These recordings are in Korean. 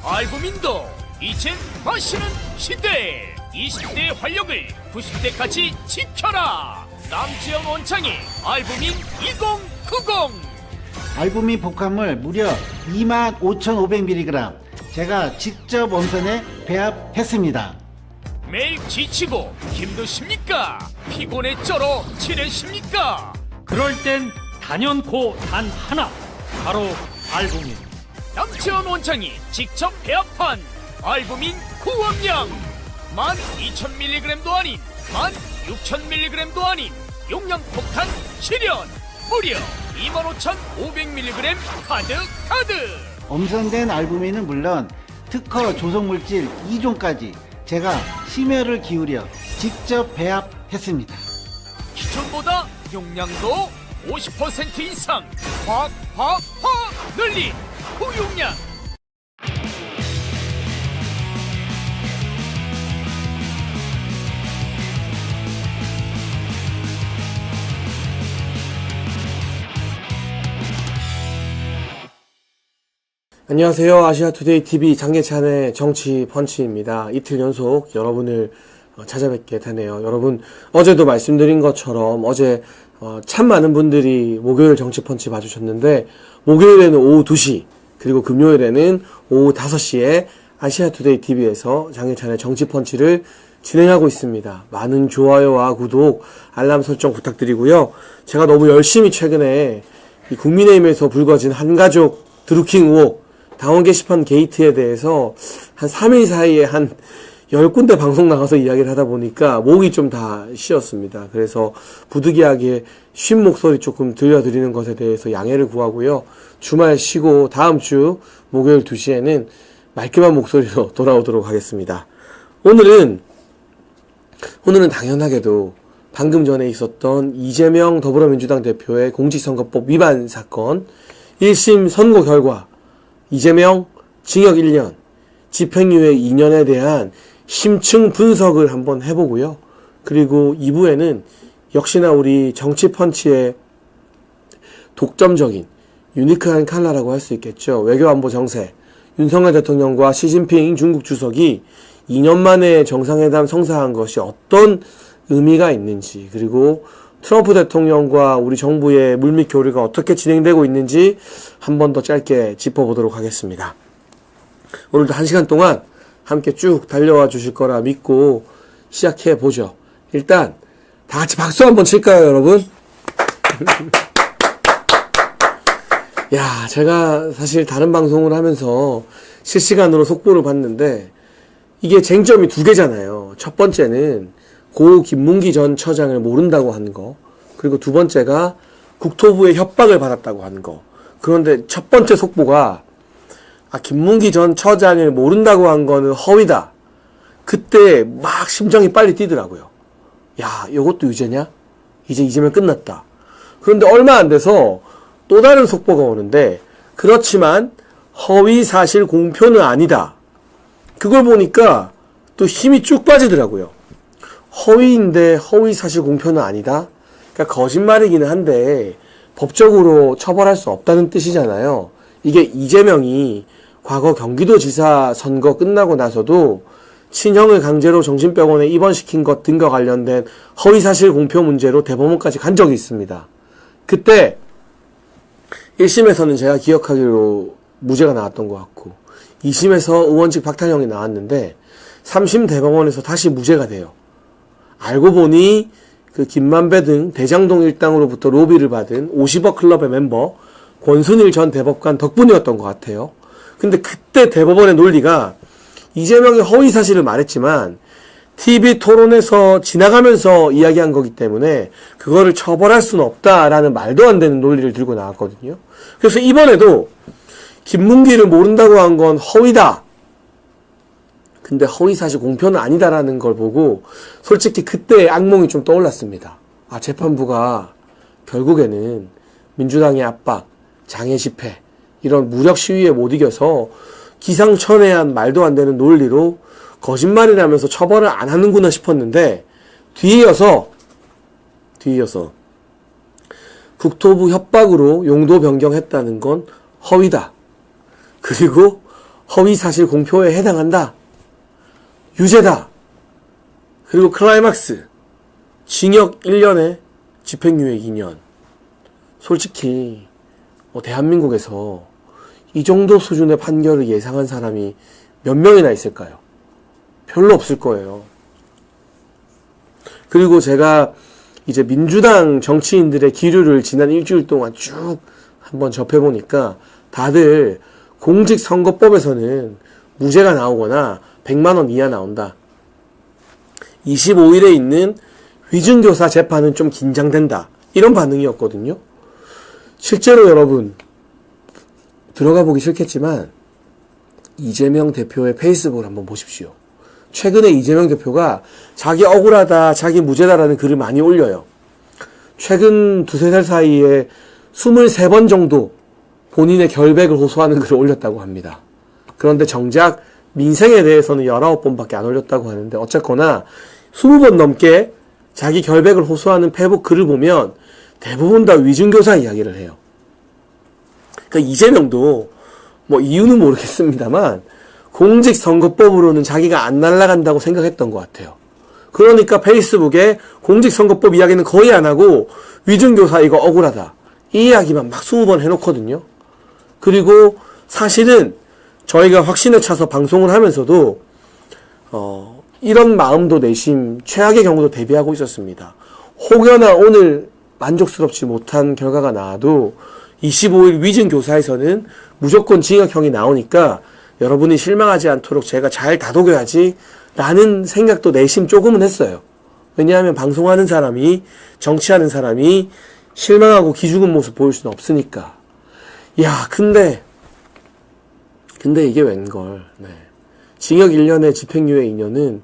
알부민도 이젠 마시는 시대. 20대의 활력을 90대까지 지켜라. 남지현 원장의 알부민 2090. 알부민 복합물 무려 25,500mg 제가 직접 원산에 배합했습니다. 매일 지치고 힘드십니까? 피곤에 쩔어 지내십니까? 그럴 땐 단연코 단 하나, 바로 알부민. 남지현 원장이 직접 배합한 알부민 구원량 12,000mg도 아닌 16,000mg도 아닌 용량 폭탄 실현 무려 25,500mg 가득. 엄선된 알부민은 물론 특허 조성물질 2종까지 제가 심혈을 기울여 직접 배합했습니다. 기존보다 용량도 50% 이상 확 늘린 고용량. 안녕하세요. 아시아투데이 TV 장예찬의 정치 펀치입니다. 이틀 연속 여러분을 찾아뵙게 되네요. 여러분, 어제도 말씀드린 것처럼 어제 참 많은 분들이 목요일 정치 펀치 봐주셨는데, 목요일에는 오후 2시, 그리고 금요일에는 오후 5시에 아시아투데이 TV에서 장예찬의 정치 펀치를 진행하고 있습니다. 많은 좋아요와 구독, 알람 설정 부탁드리고요. 제가 너무 열심히 최근에 이 국민의힘에서 불거진 한가족 드루킹 의혹, 당원 게시판 게이트에 대해서 한 3일 사이에 한 10군데 방송 나가서 이야기를 하다 보니까 목이 좀 다 쉬었습니다. 그래서 부득이하게 쉰 목소리 조금 들려드리는 것에 대해서 양해를 구하고요. 주말 쉬고 다음 주 목요일 2시에는 말끔한 목소리로 돌아오도록 하겠습니다. 오늘은 당연하게도 방금 전에 있었던 이재명 더불어민주당 대표의 공직선거법 위반 사건 1심 선고 결과 이재명 징역 1년, 집행유예 2년에 대한 심층 분석을 한번 해보고요. 그리고 2부에는 역시나 우리 정치펀치의 독점적인 유니크한 칼라라고 할 수 있겠죠. 외교안보 정세, 윤석열 대통령과 시진핑 중국 주석이 2년 만에 정상회담 성사한 것이 어떤 의미가 있는지, 그리고 트럼프 대통령과 우리 정부의 물밑 교류가 어떻게 진행되고 있는지 한 번 더 짧게 짚어보도록 하겠습니다. 오늘도 1시간 동안 함께 쭉 달려와 주실 거라 믿고 시작해 보죠. 일단 다 같이 박수 한번 칠까요, 여러분? 야, 제가 사실 다른 방송을 하면서 실시간으로 속보를 봤는데 이게 쟁점이 2개잖아요. 첫 번째는 고 김문기 전 처장을 모른다고 하는 거, 그리고 두 번째가 국토부의 협박을 받았다고 하는 거. 그런데 첫 번째 속보가 김문기 전 처장을 모른다고 한 거는 허위다. 그때 막 심장이 빨리 뛰더라고요. 야, 이것도 유죄냐? 이제 이재명 끝났다. 그런데 얼마 안 돼서 또 다른 속보가 오는데, 그렇지만 허위 사실 공표는 아니다. 그걸 보니까 또 힘이 쭉 빠지더라고요. 허위인데 허위 사실 공표는 아니다? 그러니까 거짓말이기는 한데 법적으로 처벌할 수 없다는 뜻이잖아요. 이게 이재명이 과거 경기도지사 선거 끝나고 나서도 친형을 강제로 정신병원에 입원시킨 것 등과 관련된 허위 사실 공표 문제로 대법원까지 간 적이 있습니다. 그때 1심에서는 제가 기억하기로 무죄가 나왔던 것 같고, 2심에서 의원직 박탈형이 나왔는데 3심 대법원에서 다시 무죄가 돼요. 알고 보니 그 김만배 등 대장동 일당으로부터 로비를 받은 50억 클럽의 멤버 권순일 전 대법관 덕분이었던 것 같아요. 근데 그때 대법원의 논리가 이재명이 허위 사실을 말했지만 TV 토론에서 지나가면서 이야기한 거기 때문에 그거를 처벌할 수는 없다라는 말도 안 되는 논리를 들고 나왔거든요. 그래서 이번에도 김문기를 모른다고 한 건 허위다. 근데 허위사실 공표는 아니다라는 걸 보고 솔직히 그때의 악몽이 좀 떠올랐습니다. 재판부가 결국에는 민주당의 압박, 장애 집회, 이런 무력 시위에 못 이겨서 기상천외한 말도 안 되는 논리로 거짓말이라면서 처벌을 안 하는구나 싶었는데, 뒤이어서 국토부 협박으로 용도 변경했다는 건 허위다. 그리고 허위사실 공표에 해당한다. 유죄다. 그리고 클라이막스. 징역 1년에 집행유예 2년. 솔직히 대한민국에서 이 정도 수준의 판결을 예상한 사람이 몇 명이나 있을까요? 별로 없을 거예요. 그리고 제가 이제 민주당 정치인들의 기류를 지난 일주일 동안 쭉 한번 접해보니까 다들 공직선거법에서는 무죄가 나오거나 100만 원 이하 나온다. 25일에 있는 위증교사 재판은 좀 긴장된다. 이런 반응이었거든요. 실제로 여러분 들어가 보기 싫겠지만 이재명 대표의 페이스북을 한번 보십시오. 최근에 이재명 대표가 자기 억울하다, 자기 무죄다라는 글을 많이 올려요. 최근 두세 달 사이에 23번 정도 본인의 결백을 호소하는 글을 올렸다고 합니다. 그런데 정작 민생에 대해서는 19번밖에 안 올렸다고 하는데 어쨌거나 20번 넘게 자기 결백을 호소하는 페이북 글을 보면 대부분 다 위증교사 이야기를 해요. 그러니까 이재명도 이유는 모르겠습니다만 공직선거법으로는 자기가 안 날아간다고 생각했던 것 같아요. 그러니까 페이스북에 공직선거법 이야기는 거의 안 하고 위증교사 이거 억울하다. 이 이야기만 막 20번 해놓거든요. 그리고 사실은 저희가 확신에 차서 방송을 하면서도 이런 마음도 내심 최악의 경우도 대비하고 있었습니다. 혹여나 오늘 만족스럽지 못한 결과가 나와도 25일 위증교사에서는 무조건 징역형이 나오니까 여러분이 실망하지 않도록 제가 잘 다독여야지 라는 생각도 내심 조금은 했어요. 왜냐하면 방송하는 사람이, 정치하는 사람이 실망하고 기죽은 모습 보일 수는 없으니까. 야, 근데 이게 웬걸. 네. 징역 1년에 집행유예 2년은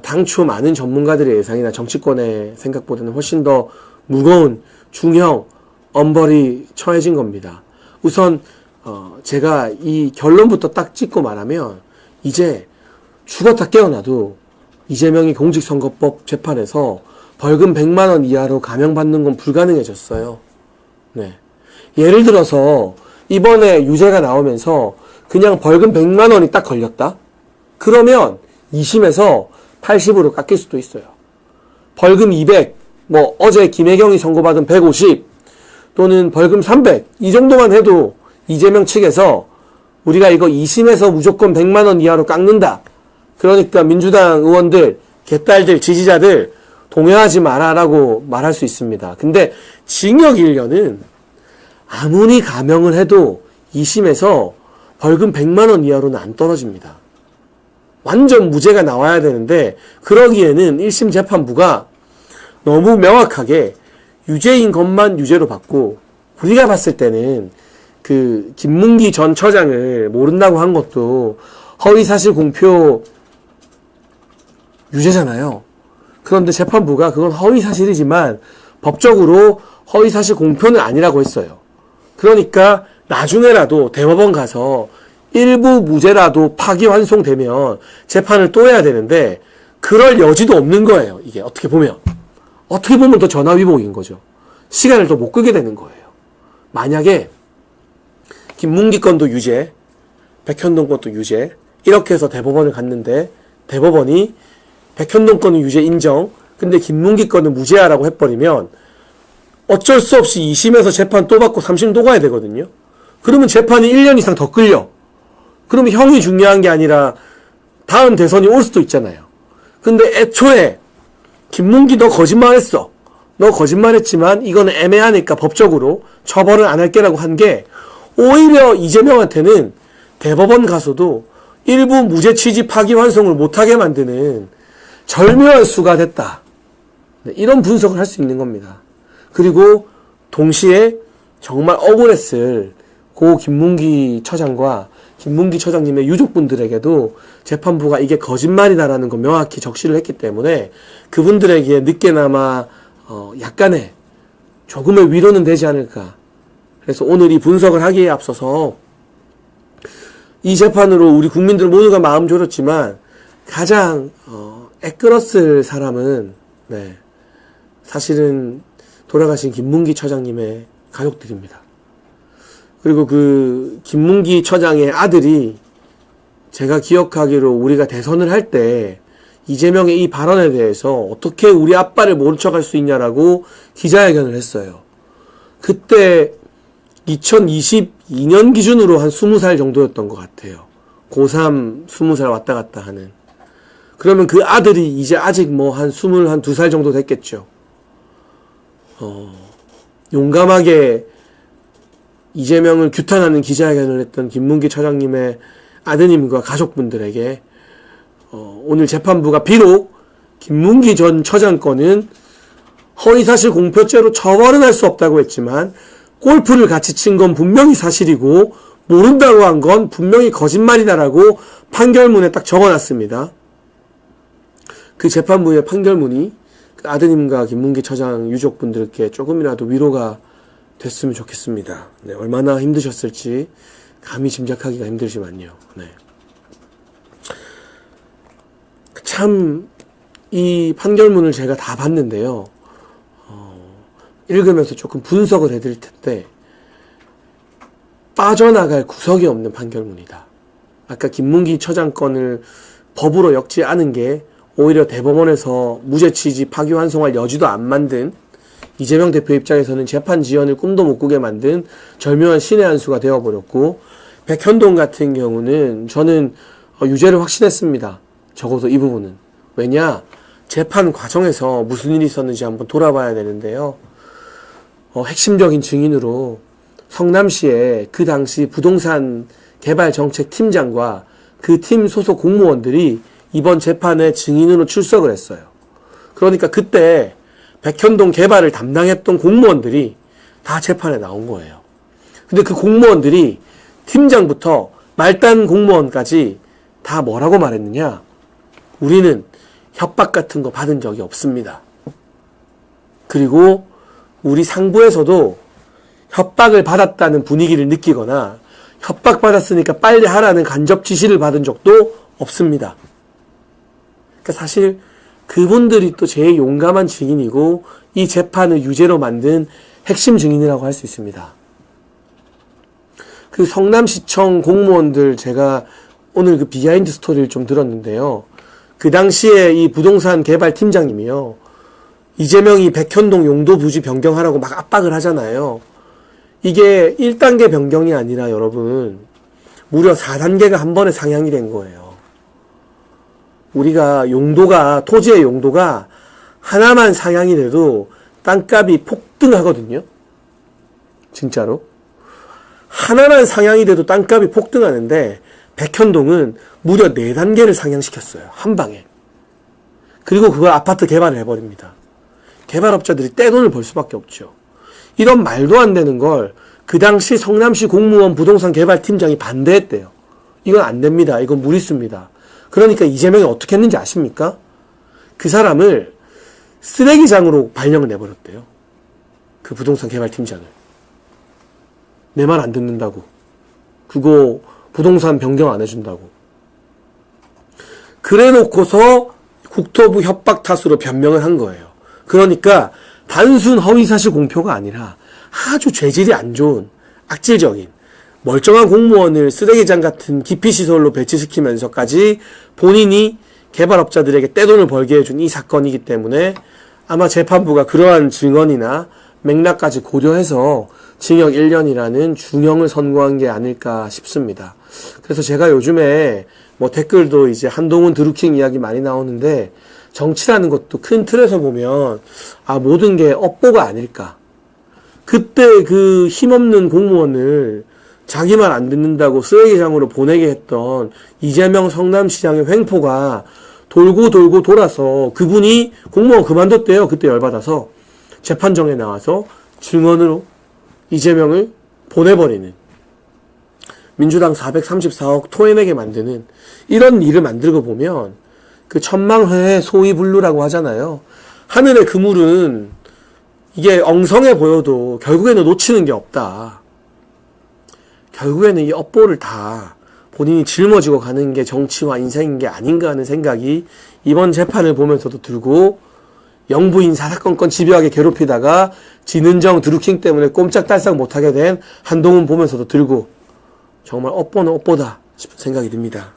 당초 많은 전문가들의 예상이나 정치권의 생각보다는 훨씬 더 무거운 중형, 엄벌이 처해진 겁니다. 우선 제가 이 결론부터 딱 짚고 말하면 이제 죽었다 깨어나도 이재명이 공직선거법 재판에서 벌금 100만 원 이하로 감형받는 건 불가능해졌어요. 네. 예를 들어서 이번에 유죄가 나오면서 그냥 벌금 100만 원이 딱 걸렸다? 그러면 2심에서 80으로 깎일 수도 있어요. 벌금 200, 어제 김혜경이 선고받은 150, 또는 벌금 300, 이 정도만 해도 이재명 측에서 우리가 이거 2심에서 무조건 100만 원 이하로 깎는다. 그러니까 민주당 의원들, 개딸들, 지지자들 동요하지 마라라고 말할 수 있습니다. 근데 징역 1년은 아무리 감형을 해도 2심에서 벌금 100만 원 이하로는 안 떨어집니다. 완전 무죄가 나와야 되는데 그러기에는 1심 재판부가 너무 명확하게 유죄인 것만 유죄로 받고 우리가 봤을 때는 그 김문기 전 처장을 모른다고 한 것도 허위사실 공표 유죄잖아요. 그런데 재판부가 그건 허위사실이지만 법적으로 허위사실 공표는 아니라고 했어요. 그러니까 나중에라도 대법원 가서 일부 무죄라도 파기환송되면 재판을 또 해야 되는데 그럴 여지도 없는 거예요. 이게 어떻게 보면 더 전화위복인 거죠. 시간을 더 못 끄게 되는 거예요. 만약에 김문기 건도 유죄, 백현동 건도 유죄 이렇게 해서 대법원을 갔는데 대법원이 백현동 건은 유죄 인정, 근데 김문기 건은 무죄하라고 해버리면 어쩔 수 없이 2심에서 재판 또 받고 3심 또 가야 되거든요. 그러면 재판이 1년 이상 더 끌려. 그러면 형이 중요한 게 아니라 다음 대선이 올 수도 있잖아요. 근데 애초에 김문기 너 거짓말했어. 너 거짓말했지만 이거는 애매하니까 법적으로 처벌을 안 할게라고 한 게 오히려 이재명한테는 대법원 가서도 일부 무죄 취지 파기환송을 못하게 만드는 절묘한 수가 됐다. 이런 분석을 할 수 있는 겁니다. 그리고 동시에 정말 억울했을 고 김문기 처장과 김문기 처장님의 유족분들에게도 재판부가 이게 거짓말이다라는 걸 명확히 적시를 했기 때문에 그분들에게 늦게나마 약간의 조금의 위로는 되지 않을까. 그래서 오늘 이 분석을 하기에 앞서서 이 재판으로 우리 국민들 모두가 마음 졸였지만 가장 애끓었을 사람은 사실은 돌아가신 김문기 처장님의 가족들입니다. 그리고 그 김문기 처장의 아들이 제가 기억하기로 우리가 대선을 할 때 이재명의 이 발언에 대해서 어떻게 우리 아빠를 모른 척할 수 있냐라고 기자회견을 했어요. 그때 2022년 기준으로 한 20살 정도였던 것 같아요. 고3 20살 왔다 갔다 하는. 그러면 그 아들이 이제 아직 뭐 한 22살 정도 됐겠죠. 용감하게 이재명을 규탄하는 기자회견을 했던 김문기 처장님의 아드님과 가족분들에게 오늘 재판부가 비록 김문기 전 처장 건은 허위사실 공표죄로 처벌은 할 수 없다고 했지만 골프를 같이 친 건 분명히 사실이고 모른다고 한 건 분명히 거짓말이다라고 판결문에 딱 적어놨습니다. 그 재판부의 판결문이 그 아드님과 김문기 처장 유족분들께 조금이라도 위로가 됐으면 좋겠습니다. 네, 얼마나 힘드셨을지 감히 짐작하기가 힘들지만요. 네. 참 이 판결문을 제가 다 봤는데요. 읽으면서 조금 분석을 해드릴 텐데 빠져나갈 구석이 없는 판결문이다. 아까 김문기 처장 건을 법으로 엮지 않은 게 오히려 대법원에서 무죄 취지 파기환송할 여지도 안 만든 이재명 대표 입장에서는 재판 지연을 꿈도 못 꾸게 만든 절묘한 신의 한 수가 되어버렸고, 백현동 같은 경우는 저는 유죄를 확신했습니다. 적어도 이 부분은. 왜냐? 재판 과정에서 무슨 일이 있었는지 한번 돌아봐야 되는데요. 핵심적인 증인으로 성남시의 그 당시 부동산 개발 정책 팀장과 그 팀 소속 공무원들이 이번 재판에 증인으로 출석을 했어요. 그러니까 그때 백현동 개발을 담당했던 공무원들이 다 재판에 나온 거예요. 근데 그 공무원들이 팀장부터 말단 공무원까지 다 뭐라고 말했느냐? 우리는 협박 같은 거 받은 적이 없습니다. 그리고 우리 상부에서도 협박을 받았다는 분위기를 느끼거나 협박받았으니까 빨리 하라는 간접 지시를 받은 적도 없습니다. 그러니까 사실 그분들이 또 제일 용감한 증인이고 이 재판을 유죄로 만든 핵심 증인이라고 할 수 있습니다. 그 성남시청 공무원들 제가 오늘 그 비하인드 스토리를 좀 들었는데요. 그 당시에 이 부동산 개발 팀장님이요. 이재명이 백현동 용도 부지 변경하라고 막 압박을 하잖아요. 이게 1단계 변경이 아니라 여러분 무려 4단계가 한 번에 상향이 된 거예요. 우리가 용도가 토지의 용도가 하나만 상향이 돼도 땅값이 폭등하거든요. 진짜로. 하나만 상향이 돼도 땅값이 폭등하는데 백현동은 무려 4단계를 상향시켰어요. 한 방에. 그리고 그걸 아파트 개발을 해버립니다. 개발업자들이 떼돈을 벌 수밖에 없죠. 이런 말도 안 되는 걸 그 당시 성남시 공무원 부동산 개발팀장이 반대했대요. 이건 안 됩니다. 이건 무리수입니다. 그러니까 이재명이 어떻게 했는지 아십니까? 그 사람을 쓰레기장으로 발령을 내버렸대요. 그 부동산 개발팀장을. 내 말 안 듣는다고. 그거 부동산 변경 안 해준다고. 그래 놓고서 국토부 협박 탓으로 변명을 한 거예요. 그러니까 단순 허위사실 공표가 아니라 아주 죄질이 안 좋은 악질적인 멀쩡한 공무원을 쓰레기장 같은 기피시설로 배치시키면서까지 본인이 개발업자들에게 떼돈을 벌게 해준 이 사건이기 때문에 아마 재판부가 그러한 증언이나 맥락까지 고려해서 징역 1년이라는 중형을 선고한 게 아닐까 싶습니다. 그래서 제가 요즘에 뭐 댓글도 이제 한동훈 드루킹 이야기 많이 나오는데 정치라는 것도 큰 틀에서 보면 모든 게 업보가 아닐까. 그때 그 힘없는 공무원을 자기 말 안 듣는다고 쓰레기장으로 보내게 했던 이재명 성남시장의 횡포가 돌고 돌고 돌아서 그분이 공무원 그만뒀대요. 그때 열받아서 재판정에 나와서 증언으로 이재명을 보내버리는, 민주당 434억 토해내게 만드는 이런 일을 만들고 보면 그 천망회의 소위불루라고 하잖아요. 하늘의 그물은 이게 엉성해 보여도 결국에는 놓치는 게 없다. 결국에는 이 업보를 다 본인이 짊어지고 가는 게 정치와 인생인 게 아닌가 하는 생각이 이번 재판을 보면서도 들고, 영부인 사사건건 집요하게 괴롭히다가 진은정 드루킹 때문에 꼼짝달싹 못하게 된 한동훈 보면서도 들고, 정말 업보는 업보다 싶은 생각이 듭니다.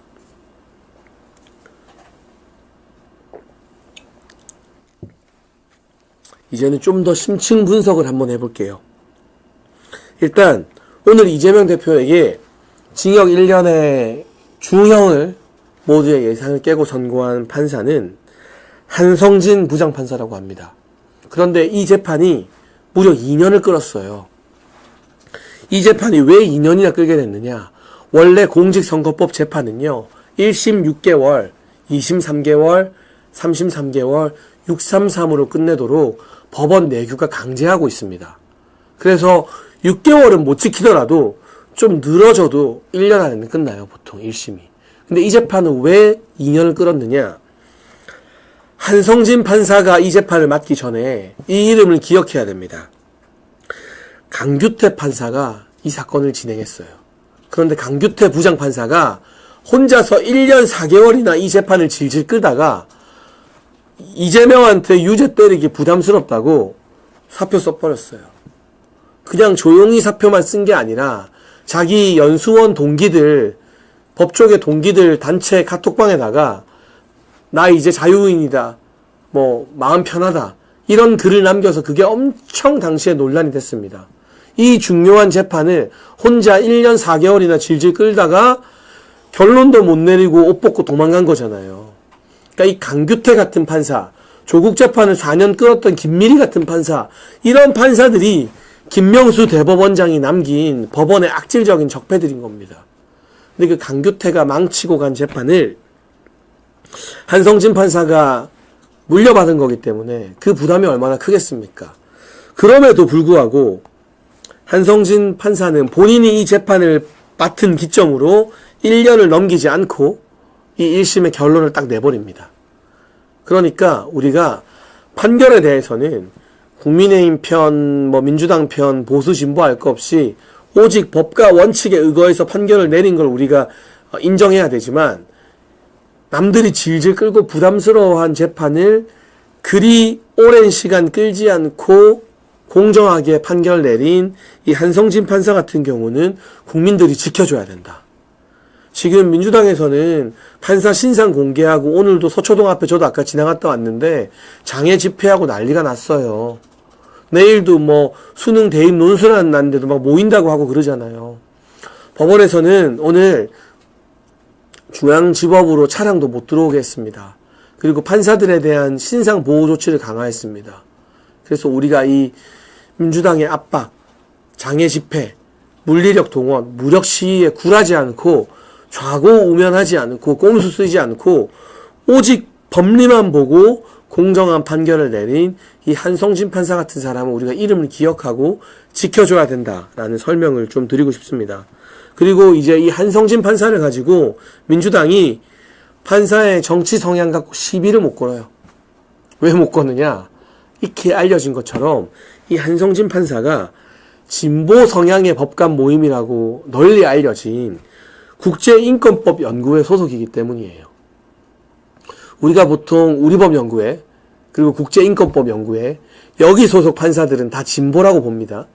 이제는 좀 더 심층 분석을 한번 해볼게요. 일단 오늘 이재명 대표에게 징역 1년의 중형을 모두의 예상을 깨고 선고한 판사는 한성진 부장판사라고 합니다. 그런데 이 재판이 무려 2년을 끌었어요. 이 재판이 왜 2년이나 끌게 됐느냐? 원래 공직선거법 재판은요, 1심 6개월, 2심 3개월, 3심 3개월, 633으로 끝내도록 법원 내규가 강제하고 있습니다. 그래서 6개월은 못 지키더라도 좀 늘어져도 1년 안에는 끝나요, 보통 1심이. 근데 이 재판은 왜 2년을 끌었느냐? 한성진 판사가 이 재판을 맡기 전에 이 이름을 기억해야 됩니다. 강규태 판사가 이 사건을 진행했어요. 그런데 강규태 부장판사가 혼자서 1년 4개월이나 이 재판을 질질 끌다가 이재명한테 유죄 때리기 부담스럽다고 사표 써버렸어요. 그냥 조용히 사표만 쓴 게 아니라 자기 연수원 동기들, 법조계 동기들 단체 카톡방에다가 나 이제 자유인이다, 마음 편하다, 이런 글을 남겨서 그게 엄청 당시에 논란이 됐습니다. 이 중요한 재판을 혼자 1년 4개월이나 질질 끌다가 결론도 못 내리고 옷 벗고 도망간 거잖아요. 그러니까 이 강규태 같은 판사, 조국 재판을 4년 끌었던 김미리 같은 판사, 이런 판사들이 김명수 대법원장이 남긴 법원의 악질적인 적폐들인 겁니다. 근데 그 강규태가 망치고 간 재판을 한성진 판사가 물려받은 거기 때문에 그 부담이 얼마나 크겠습니까? 그럼에도 불구하고 한성진 판사는 본인이 이 재판을 맡은 기점으로 1년을 넘기지 않고 이 1심의 결론을 딱 내버립니다. 그러니까 우리가 판결에 대해서는 국민의힘 편, 민주당 편, 보수 진보 할 거 없이 오직 법과 원칙에 의거해서 판결을 내린 걸 우리가 인정해야 되지만, 남들이 질질 끌고 부담스러워한 재판을 그리 오랜 시간 끌지 않고 공정하게 판결 내린 이 한성진 판사 같은 경우는 국민들이 지켜줘야 된다. 지금 민주당에서는 판사 신상 공개하고, 오늘도 서초동 앞에 저도 아까 지나갔다 왔는데 장애 집회하고 난리가 났어요. 내일도 수능 대입 논술안 났는데도 막 모인다고 하고 그러잖아요. 법원에서는 오늘 중앙지법으로 차량도 못 들어오게 했습니다. 그리고 판사들에 대한 신상 보호 조치를 강화했습니다. 그래서 우리가 이 민주당의 압박, 장애 집회, 물리력 동원, 무력 시위에 굴하지 않고 좌고우면하지 않고 꼼수 쓰지 않고 오직 법리만 보고 공정한 판결을 내린 이 한성진 판사 같은 사람은 우리가 이름을 기억하고 지켜줘야 된다라는 설명을 좀 드리고 싶습니다. 그리고 이제 이 한성진 판사를 가지고 민주당이 판사의 정치 성향 갖고 시비를 못 걸어요. 왜 못 거느냐? 익히 알려진 것처럼 이 한성진 판사가 진보 성향의 법관 모임이라고 널리 알려진 국제인권법 연구회 소속이기 때문이에요. 우리가 보통 우리법연구회, 그리고 국제인권법 연구회, 여기 소속 판사들은 다 진보라고 봅니다.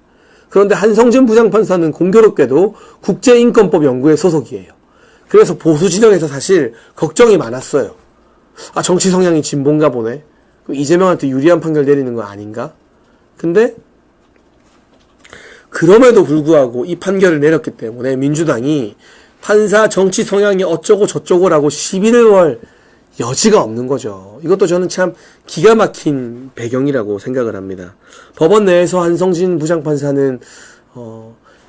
그런데 한성진 부장판사는 공교롭게도 국제인권법 연구회 소속이에요. 그래서 보수 진영에서 사실 걱정이 많았어요. 정치 성향이 진보인가 보네. 이재명한테 유리한 판결 내리는 거 아닌가? 근데 그럼에도 불구하고 이 판결을 내렸기 때문에 민주당이 판사 정치 성향이 어쩌고 저쩌고라고 시비를 걸 여지가 없는 거죠. 이것도 저는 참 기가 막힌 배경이라고 생각을 합니다. 법원 내에서 한성진 부장판사는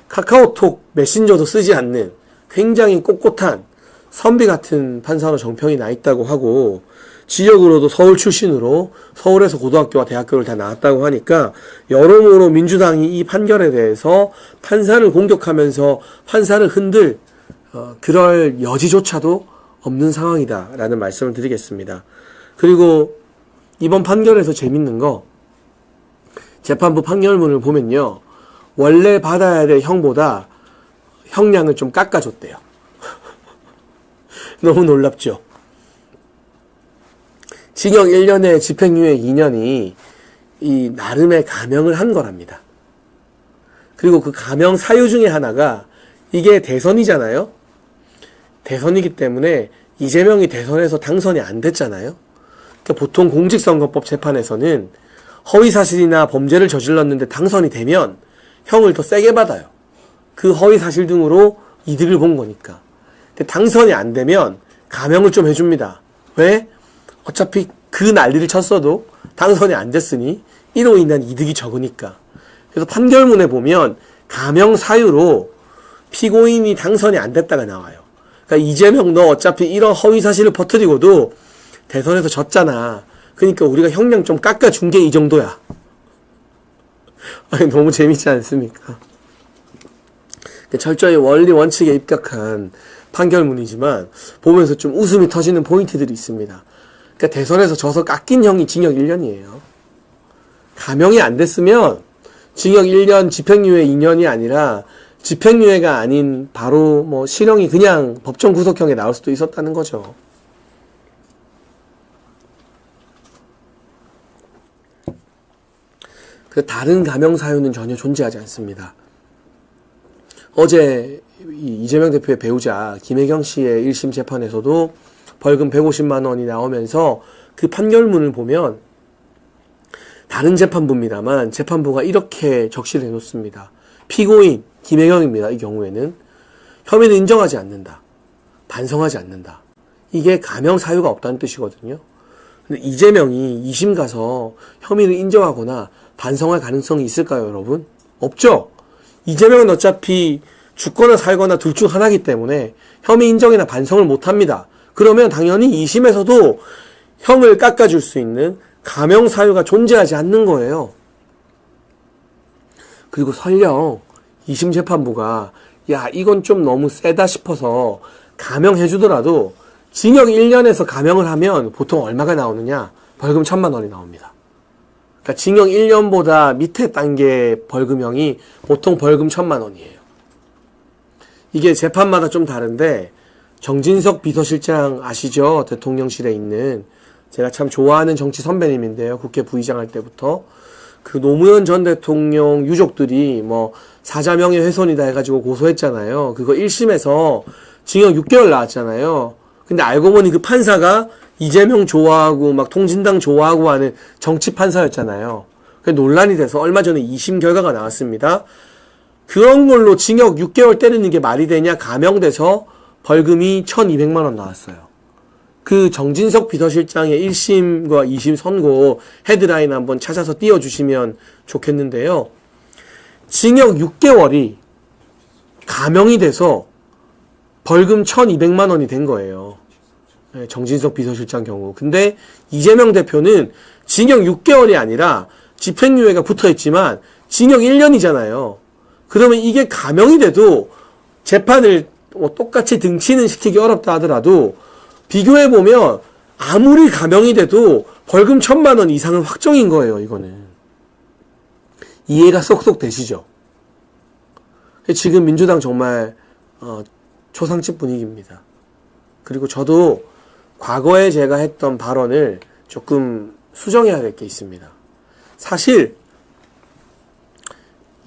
카카오톡 메신저도 쓰지 않는 굉장히 꼿꼿한 선비 같은 판사로 정평이 나 있다고 하고, 지역으로도 서울 출신으로 서울에서 고등학교와 대학교를 다 나왔다고 하니까 여러모로 민주당이 이 판결에 대해서 판사를 공격하면서 판사를 흔들 그럴 여지조차도 없는 상황이다라는 말씀을 드리겠습니다. 그리고 이번 판결에서 재밌는 거, 재판부 판결문을 보면요, 원래 받아야 될 형보다 형량을 좀 깎아줬대요. 너무 놀랍죠? 징역 1년에 집행유예 2년이 이 나름의 감형을 한 거랍니다. 그리고 그 감형 사유 중에 하나가 이게 대선이잖아요. 대선이기 때문에 이재명이 대선에서 당선이 안 됐잖아요. 그러니까 보통 공직선거법 재판에서는 허위사실이나 범죄를 저질렀는데 당선이 되면 형을 더 세게 받아요. 그 허위사실 등으로 이득을 본 거니까. 근데 당선이 안 되면 감형을 좀 해줍니다. 왜? 어차피 그 난리를 쳤어도 당선이 안 됐으니 이로 인한 이득이 적으니까. 그래서 판결문에 보면 감형 사유로 피고인이 당선이 안 됐다가 나와요. 그러니까 이재명 너 어차피 이런 허위사실을 퍼뜨리고도 대선에서 졌잖아. 그러니까 우리가 형량 좀 깎아준 게 이 정도야. 아니, 너무 재밌지 않습니까? 철저히 원리 원칙에 입각한 판결문이지만 보면서 좀 웃음이 터지는 포인트들이 있습니다. 그러니까 대선에서 져서 깎인 형이 징역 1년이에요. 감형이 안 됐으면 징역 1년, 집행유예 2년이 아니라 집행유예가 아닌 바로 뭐 실형이 그냥 법정 구속형에 나올 수도 있었다는 거죠. 그 다른 감형 사유는 전혀 존재하지 않습니다. 어제 이재명 대표의 배우자 김혜경 씨의 1심 재판에서도 벌금 150만 원이 나오면서 그 판결문을 보면 다른 재판부입니다만 재판부가 이렇게 적시를 해놓습니다. 피고인 김혜경입니다. 이 경우에는 혐의를 인정하지 않는다. 반성하지 않는다. 이게 감형 사유가 없다는 뜻이거든요. 근데 이재명이 2심 가서 혐의를 인정하거나 반성할 가능성이 있을까요, 여러분? 없죠? 이재명은 어차피 죽거나 살거나 둘 중 하나이기 때문에 혐의 인정이나 반성을 못합니다. 그러면 당연히 2심에서도 형을 깎아줄 수 있는 감형 사유가 존재하지 않는 거예요. 그리고 설령 2심 재판부가 야 이건 좀 너무 세다 싶어서 감형해주더라도 징역 1년에서 감형을 하면 보통 얼마가 나오느냐? 벌금 1,000만 원이 나옵니다. 그러니까 징역 1년보다 밑에 단계 벌금형이 보통 벌금 1,000만 원이에요. 이게 재판마다 좀 다른데 정진석 비서실장 아시죠? 대통령실에 있는 제가 참 좋아하는 정치 선배님인데요. 국회 부의장 할 때부터 그 노무현 전 대통령 유족들이 뭐 사자 명예훼손이다 해가지고 고소했잖아요. 그거 1심에서 징역 6개월 나왔잖아요. 근데 알고 보니 그 판사가 이재명 좋아하고 막 통진당 좋아하고 하는 정치 판사였잖아요. 그 논란이 돼서 얼마 전에 2심 결과가 나왔습니다. 그런 걸로 징역 6개월 때리는 게 말이 되냐? 감형돼서 벌금이 1,200만 원 나왔어요. 그 정진석 비서실장의 1심과 2심 선고 헤드라인 한번 찾아서 띄워주시면 좋겠는데요. 징역 6개월이 감형이 돼서 벌금 1,200만 원이 된 거예요. 정진석 비서실장 경우. 근데 이재명 대표는 징역 6개월이 아니라 집행유예가 붙어있지만 징역 1년이잖아요. 그러면 이게 감형이 돼도 재판을 뭐 똑같이 등치는 시키기 어렵다 하더라도 비교해보면 아무리 감형이 돼도 벌금 1,000만 원 이상은 확정인 거예요, 이거는. 이해가 쏙쏙 되시죠? 지금 민주당 정말 초상집 분위기입니다. 그리고 저도 과거에 제가 했던 발언을 조금 수정해야 될 게 있습니다. 사실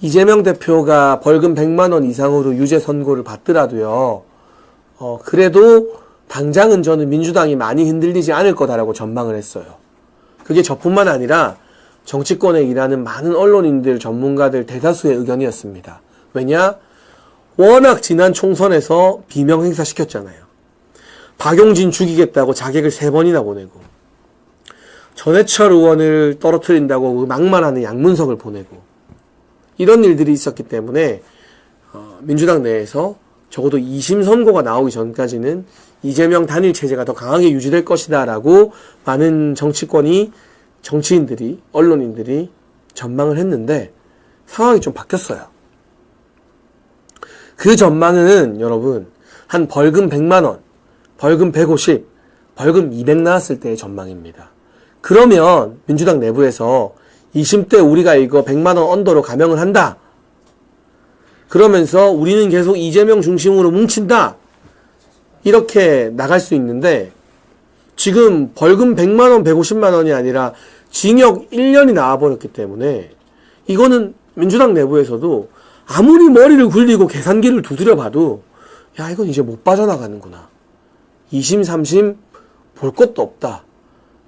이재명 대표가 벌금 100만 원 이상으로 유죄 선고를 받더라도요. 그래도 당장은 저는 민주당이 많이 흔들리지 않을 거다라고 전망을 했어요. 그게 저뿐만 아니라 정치권에 일하는 많은 언론인들, 전문가들 대다수의 의견이었습니다. 왜냐? 워낙 지난 총선에서 비명 행사시켰잖아요. 박용진 죽이겠다고 자객을 3번이나 보내고 전해철 의원을 떨어뜨린다고 그 막말하는 양문석을 보내고 이런 일들이 있었기 때문에 민주당 내에서 적어도 2심 선고가 나오기 전까지는 이재명 단일 체제가 더 강하게 유지될 것이다 라고 많은 정치권이, 정치인들이, 언론인들이 전망을 했는데 상황이 좀 바뀌었어요. 그 전망은 여러분 한 벌금 100만 원, 벌금 150, 벌금 200 나왔을 때의 전망입니다. 그러면 민주당 내부에서 2심 때 우리가 이거 100만 원 언더로 감형을 한다. 그러면서 우리는 계속 이재명 중심으로 뭉친다. 이렇게 나갈 수 있는데 지금 벌금 100만 원, 150만 원이 아니라 징역 1년이 나와버렸기 때문에 이거는 민주당 내부에서도 아무리 머리를 굴리고 계산기를 두드려 봐도 야 이건 이제 못 빠져나가는구나. 2심, 3심 볼 것도 없다.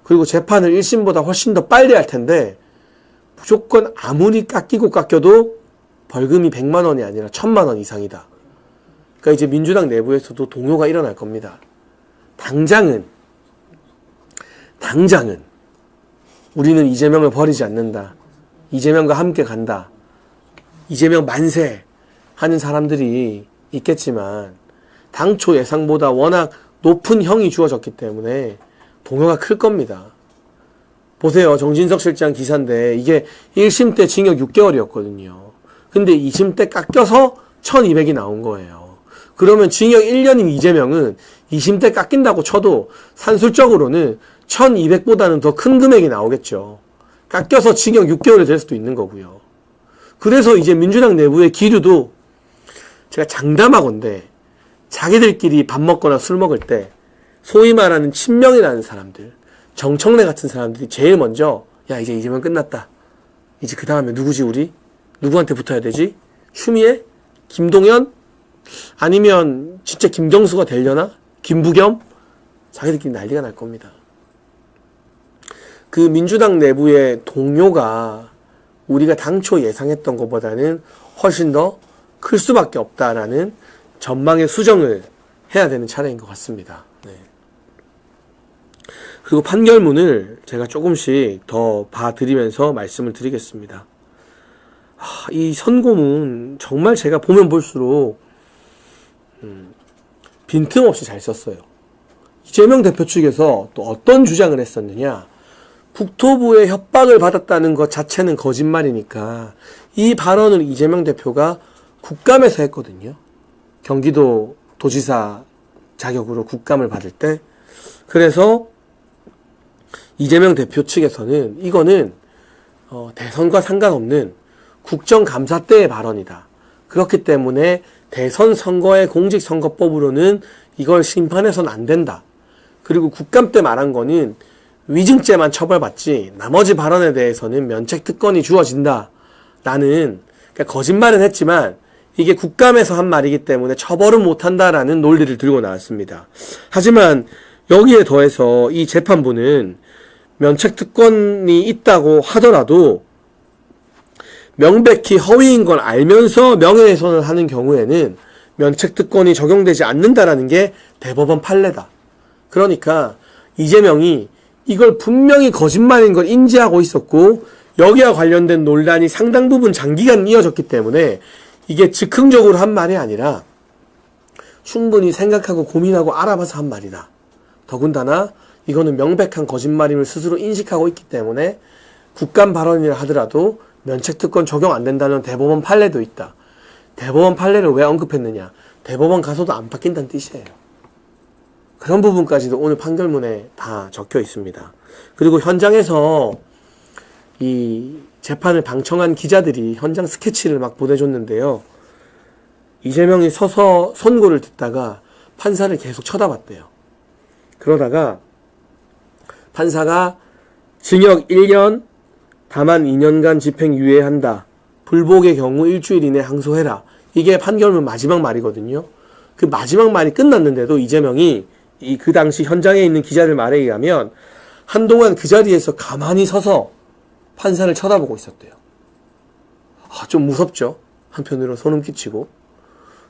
그리고 재판을 1심보다 훨씬 더 빨리 할 텐데 무조건 아무리 깎여도 벌금이 100만 원이 아니라 1000만 원 이상이다. 그러니까 이제 민주당 내부에서도 동요가 일어날 겁니다. 당장은 우리는 이재명을 버리지 않는다. 이재명과 함께 간다. 이재명 만세 하는 사람들이 있겠지만 당초 예상보다 워낙 높은 형이 주어졌기 때문에 동요가 클 겁니다. 보세요. 정진석 실장 기사인데 이게 1심 때 징역 6개월이었거든요. 근데 2심 때 깎여서 1200이 나온 거예요. 그러면 징역 1년인 이재명은 2심 때 깎인다고 쳐도 산술적으로는 1200보다는 더 큰 금액이 나오겠죠. 깎여서 징역 6개월이 될 수도 있는 거고요. 그래서 이제 민주당 내부의 기류도 제가 장담하건대 자기들끼리 밥 먹거나 술 먹을 때 소위 말하는 친명이라는 사람들, 정청래 같은 사람들이 제일 먼저 야 이제 이재명 끝났다. 이제 그 다음에 누구지 우리? 누구한테 붙어야 되지? 추미애? 김동연? 아니면 진짜 김경수가 되려나? 김부겸? 자기들끼리 난리가 날 겁니다. 그 민주당 내부의 동요가 우리가 당초 예상했던 것보다는 훨씬 더 클 수밖에 없다라는 전망의 수정을 해야 되는 차례인 것 같습니다. 네. 그리고 판결문을 제가 조금씩 더 봐드리면서 말씀을 드리겠습니다. 이 선고문 정말 제가 보면 볼수록 빈틈없이 잘 썼어요. 이재명 대표 측에서 또 어떤 주장을 했었느냐. 국토부의 협박을 받았다는 것 자체는 거짓말이니까 이 발언을 이재명 대표가 국감에서 했거든요. 경기도 도지사 자격으로 국감을 받을 때. 그래서 이재명 대표 측에서는 이거는 대선과 상관없는 국정감사 때의 발언이다. 그렇기 때문에 대선 선거의 공직선거법으로는 이걸 심판해서는 안 된다. 그리고 국감 때 말한 거는 위증죄만 처벌받지 나머지 발언에 대해서는 면책특권이 주어진다. 라는 그러니까 거짓말은 했지만 이게 국감에서 한 말이기 때문에 처벌은 못한다라는 논리를 들고 나왔습니다. 하지만 여기에 더해서 이 재판부는 면책특권이 있다고 하더라도 명백히 허위인 걸 알면서 명예훼손을 하는 경우에는 면책특권이 적용되지 않는다라는 게 대법원 판례다. 그러니까 이재명이 이걸 분명히 거짓말인 걸 인지하고 있었고 여기와 관련된 논란이 상당 부분 장기간 이어졌기 때문에 이게 즉흥적으로 한 말이 아니라 충분히 생각하고 고민하고 알아봐서 한 말이다. 더군다나 이거는 명백한 거짓말임을 스스로 인식하고 있기 때문에 국감 발언이라 하더라도 면책특권 적용 안 된다는 대법원 판례도 있다. 대법원 판례를 왜 언급했느냐. 대법원 가서도 안 바뀐다는 뜻이에요. 그런 부분까지도 오늘 판결문에 다 적혀 있습니다. 그리고 현장에서 이 재판을 방청한 기자들이 현장 스케치를 막 보내줬는데요. 이재명이 서서 선고를 듣다가 판사를 계속 쳐다봤대요. 그러다가 판사가 징역 1년, 다만 2년간 집행유예한다. 불복의 경우 일주일 이내 항소해라. 이게 판결문 마지막 말이거든요. 그 마지막 말이 끝났는데도 이재명이 그 당시 현장에 있는 기자들 말에 의하면 한동안 그 자리에서 가만히 서서 판사를 쳐다보고 있었대요. 좀 무섭죠. 한편으로 소름 끼치고.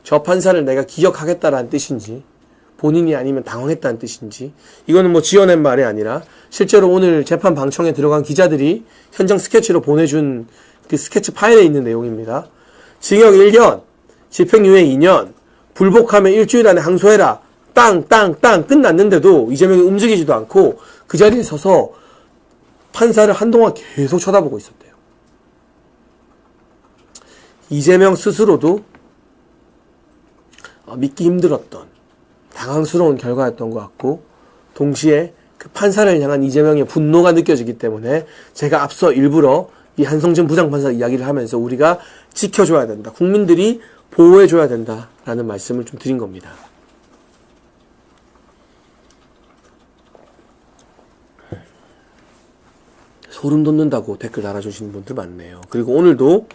저 판사를 내가 기억하겠다라는 뜻인지 본인이 아니면 당황했다는 뜻인지 이거는 뭐 지어낸 말이 아니라 실제로 오늘 재판 방청에 들어간 기자들이 현장 스케치로 보내준 그 스케치 파일에 있는 내용입니다. 징역 1년, 집행유예 2년, 불복하면 일주일 안에 항소해라. 땅 끝났는데도 이재명이 움직이지도 않고 그 자리에 서서 판사를 한동안 계속 쳐다보고 있었대요. 이재명 스스로도 믿기 힘들었던 당황스러운 결과였던 것 같고 동시에 그 판사를 향한 이재명의 분노가 느껴지기 때문에 제가 앞서 일부러 이 한성진 부장판사 이야기를 하면서 우리가 지켜줘야 된다. 국민들이 보호해줘야 된다라는 말씀을 좀 드린 겁니다. 소름 돋는다고 댓글 달아주시는 분들 많네요. 그리고 오늘도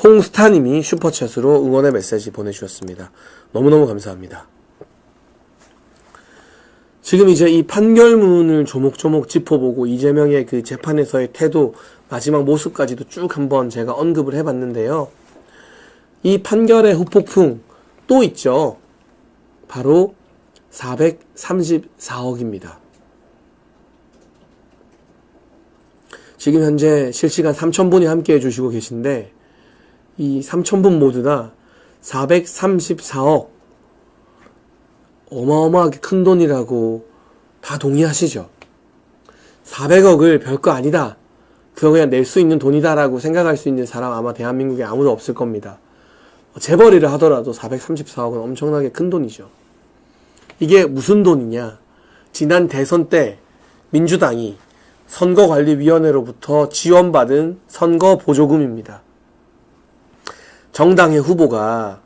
홍스타님이 슈퍼챗으로 응원의 메시지 보내주셨습니다. 너무너무 감사합니다. 지금 이제 이 판결문을 조목조목 짚어보고 이재명의 그 재판에서의 태도, 마지막 모습까지도 쭉 한번 제가 언급을 해봤는데요. 이 판결의 후폭풍 또 있죠. 바로 434억입니다. 지금 현재 실시간 3,000분이 함께 해주시고 계신데 이 3,000분 모두 다 434억 어마어마하게 큰 돈이라고 다 동의하시죠? 400억을 별거 아니다. 그거 그냥 낼 수 있는 돈이다라고 생각할 수 있는 사람 아마 대한민국에 아무도 없을 겁니다. 재벌이라 하더라도 434억은 엄청나게 큰 돈이죠. 이게 무슨 돈이냐? 지난 대선 때 민주당이 선거관리위원회로부터 지원받은 선거 보조금입니다. 정당의 후보가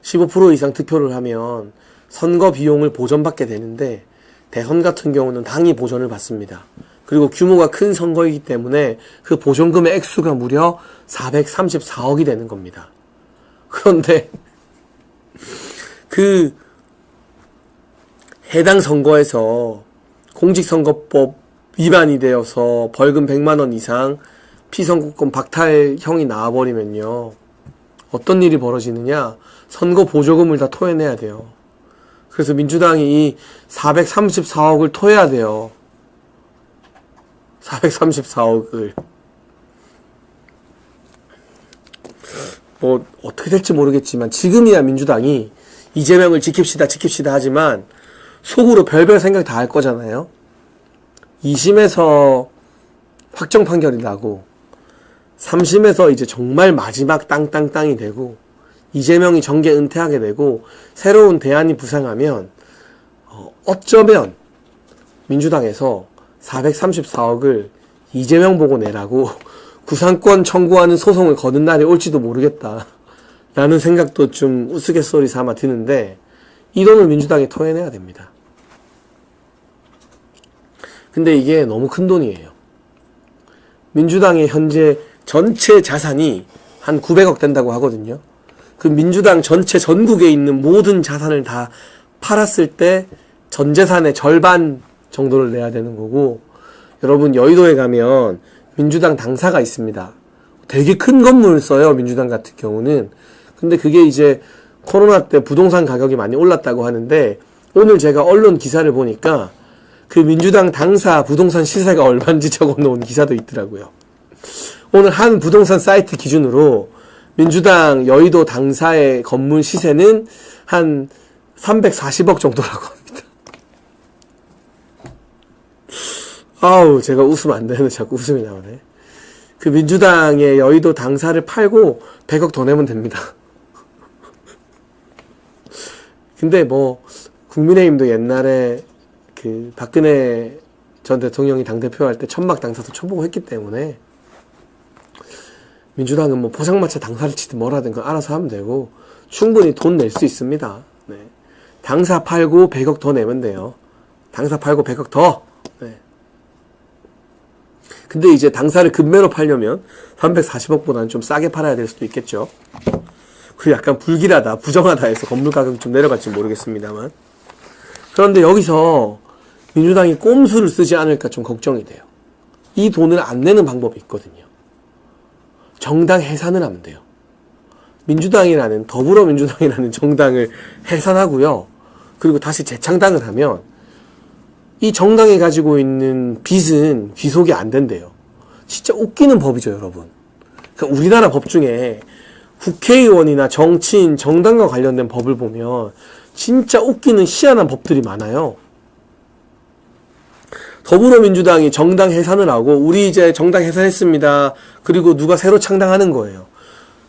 15% 이상 득표를 하면 선거 비용을 보전받게 되는데 대선 같은 경우는 당이 보전을 받습니다. 그리고 규모가 큰 선거이기 때문에 그 보전금의 액수가 무려 434억이 되는 겁니다. 그런데 그 해당 선거에서 공직선거법 위반이 되어서 벌금 100만 원 이상 피선거권 박탈형이 나와버리면요. 어떤 일이 벌어지느냐? 선거 보조금을 다 토해내야 돼요. 그래서 민주당이 이 434억을 토해야 돼요. 434억을. 뭐 어떻게 될지 모르겠지만 지금이야 민주당이 이재명을 지킵시다 하지만 속으로 별별 생각 다 할 거잖아요. 2심에서 확정 판결이 나고 3심에서 이제 정말 마지막 땅이 되고 이재명이 정계 은퇴하게 되고 새로운 대안이 부상하면 어쩌면 민주당에서 434억을 이재명 보고 내라고 구상권 청구하는 소송을 거는 날이 올지도 모르겠다 라는 생각도 좀 우스갯소리 삼아 드는데 이 돈을 민주당에 토해내야 됩니다. 근데 이게 너무 큰 돈이에요. 민주당의 현재 전체 자산이 한 900억 된다고 하거든요. 그 민주당 전체 전국에 있는 모든 자산을 다 팔았을 때 전 재산의 절반 정도를 내야 되는 거고, 여러분 여의도에 가면 민주당 당사가 있습니다. 되게 큰 건물을 써요, 민주당 같은 경우는. 근데 그게 이제 코로나 때 부동산 가격이 많이 올랐다고 하는데 오늘 제가 언론 기사를 보니까 그 민주당 당사 부동산 시세가 얼마인지 적어놓은 기사도 있더라고요. 오늘 한 부동산 사이트 기준으로 민주당 여의도 당사의 건물 시세는 한 340억 정도라고 합니다. 아우, 제가 웃으면 안 되는데 자꾸 웃음이 나오네. 그 민주당의 여의도 당사를 팔고 100억 더 내면 됩니다. 근데 뭐 국민의힘도 옛날에 그 박근혜 전 대통령이 당대표 할 때 천막 당사도 쳐보고 했기 때문에 민주당은 뭐 포장마차 당사를 치든 뭐라든 가 알아서 하면 되고 충분히 돈 낼 수 있습니다. 네. 당사 팔고 100억 더 내면 돼요. 당사 팔고 100억 더. 네. 근데 이제 당사를 급매로 팔려면 340억보다는 좀 싸게 팔아야 될 수도 있겠죠. 그 약간 불길하다, 부정하다 해서 건물 가격이 좀 내려갈지 모르겠습니다만. 그런데 여기서 민주당이 꼼수를 쓰지 않을까 좀 걱정이 돼요. 이 돈을 안 내는 방법이 있거든요. 정당 해산을 하면 돼요. 민주당이라는, 더불어민주당이라는 정당을 해산하고요. 그리고 다시 재창당을 하면 이 정당이 가지고 있는 빚은 귀속이 안 된대요. 진짜 웃기는 법이죠, 여러분. 그러니까 우리나라 법 중에 국회의원이나 정치인, 정당과 관련된 법을 보면 진짜 웃기는 희한한 법들이 많아요. 더불어민주당이 정당 해산을 하고 우리 이제 정당 해산했습니다. 그리고 누가 새로 창당하는 거예요.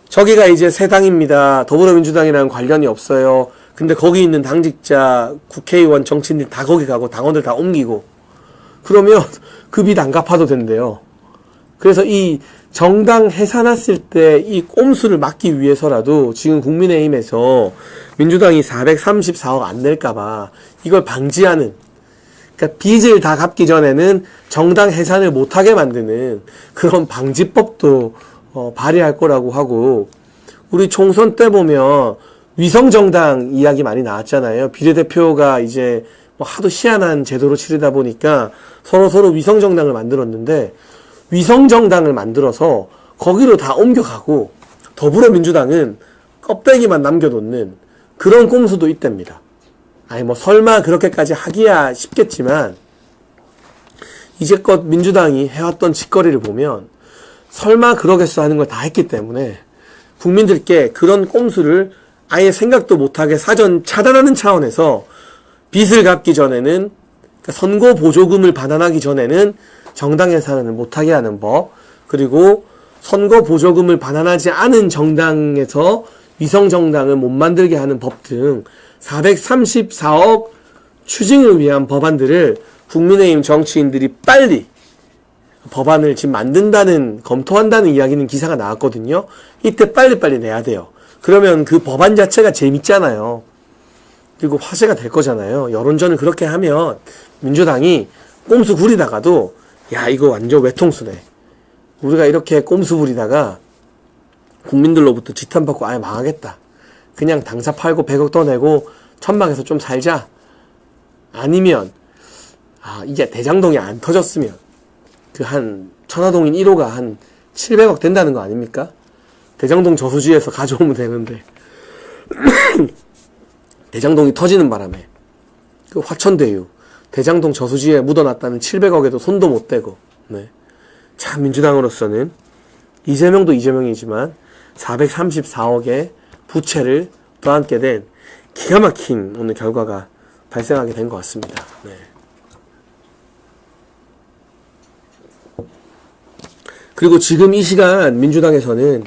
저기가 이제 새 당입니다. 더불어민주당이랑 관련이 없어요. 근데 거기 있는 당직자, 국회의원, 정치인들 다 거기 가고 당원들 다 옮기고 그러면 그 빚 안 갚아도 된대요. 그래서 이 정당 해산했을 때 이 꼼수를 막기 위해서라도 지금 국민의힘에서 민주당이 434억 안 낼까봐 이걸 방지하는, 그러니까 빚을 다 갚기 전에는 정당 해산을 못하게 만드는 그런 방지법도 발의할 거라고 하고, 우리 총선 때 보면 위성정당 이야기 많이 나왔잖아요. 비례대표가 이제 뭐 하도 희한한 제도로 치르다 보니까 서로 위성정당을 만들었는데, 위성정당을 만들어서 거기로 다 옮겨가고 더불어민주당은 껍데기만 남겨놓는 그런 꼼수도 있답니다. 아니 뭐 설마 그렇게까지 하기야 싶겠지만, 이제껏 민주당이 해왔던 짓거리를 보면 설마 그러겠어 하는 걸 다 했기 때문에 국민들께 그런 꼼수를 아예 생각도 못하게 사전 차단하는 차원에서 빚을 갚기 전에는, 그러니까 선거 보조금을 반환하기 전에는 정당 예산을 못하게 하는 법, 그리고 선거 보조금을 반환하지 않은 정당에서 위성정당을 못 만들게 하는 법 등 434억 추징을 위한 법안들을 국민의힘 정치인들이 빨리 법안을 지금 검토한다는 이야기는 기사가 나왔거든요. 이때 빨리빨리 내야 돼요. 그러면 그 법안 자체가 재밌잖아요. 그리고 화제가 될 거잖아요. 여론전을 그렇게 하면 민주당이 꼼수 부리다가도 야 이거 완전 외통수네. 우리가 이렇게 꼼수 부리다가 국민들로부터 지탄받고 아예 망하겠다. 그냥 당사 팔고 100억 떠내고 천막에서 좀 살자. 아니면 이게 대장동이 안 터졌으면 그 한 천화동인 1호가 한 700억 된다는 거 아닙니까? 대장동 저수지에서 가져오면 되는데 대장동이 터지는 바람에 그 화천대유 대장동 저수지에 묻어놨다는 700억에도 손도 못 대고, 네. 참 민주당으로서는 이재명도 이재명이지만 434억의 부채를 떠안게 된 기가 막힌 오늘 결과가 발생하게 된 것 같습니다. 네. 그리고 지금 이 시간 민주당에서는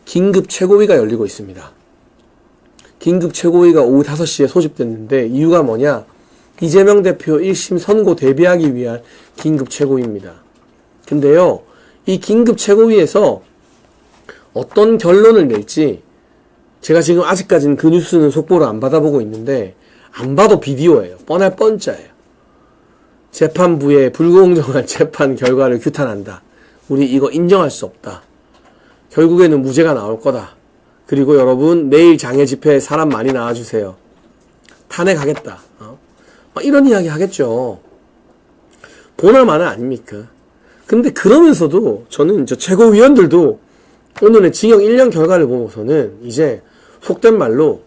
긴급 최고위가 열리고 있습니다. 긴급 최고위가 오후 5시에 소집됐는데 이유가 뭐냐? 이재명 대표 1심 선고 대비하기 위한 긴급 최고위입니다. 근데요, 이 긴급 최고위에서 어떤 결론을 낼지 제가 지금 아직까지는 그 뉴스는 속보를 안 받아보고 있는데 안 봐도 비디오예요. 뻔할 뻔짜예요. 재판부의 불공정한 재판 결과를 규탄한다. 우리 이거 인정할 수 없다. 결국에는 무죄가 나올 거다. 그리고 여러분 내일 장애 집회에 사람 많이 나와주세요. 탄핵하겠다. 막 이런 이야기 하겠죠. 보나마나 아닙니까? 근데 그러면서도 저는 저 최고위원들도 오늘의 징역 1년 결과를 보고서는 이제 속된 말로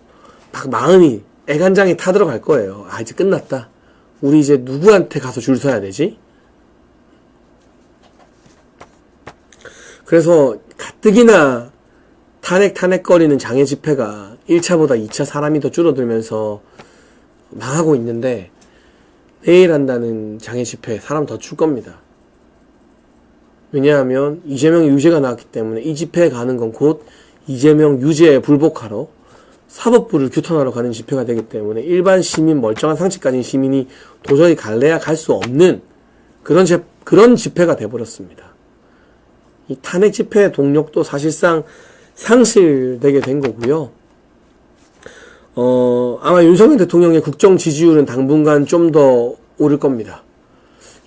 막 마음이 애간장에 타들어갈 거예요. 이제 끝났다. 우리 이제 누구한테 가서 줄 서야 되지? 그래서 가뜩이나 탄핵거리는 장애 집회가 1차보다 2차 사람이 더 줄어들면서 망하고 있는데 내일 한다는 장애 집회 사람 더 줄 겁니다. 왜냐하면 이재명의 유죄가 나왔기 때문에 이 집회에 가는 건 곧 이재명 유죄에 불복하러 사법부를 규탄하러 가는 집회가 되기 때문에 일반 시민, 멀쩡한 상식 가진 시민이 도저히 갈래야 갈 수 없는 그런 집회가 돼버렸습니다. 이 탄핵 집회의 동력도 사실상 상실되게 된 거고요. 아마 윤석열 대통령의 국정 지지율은 당분간 좀 더 오를 겁니다.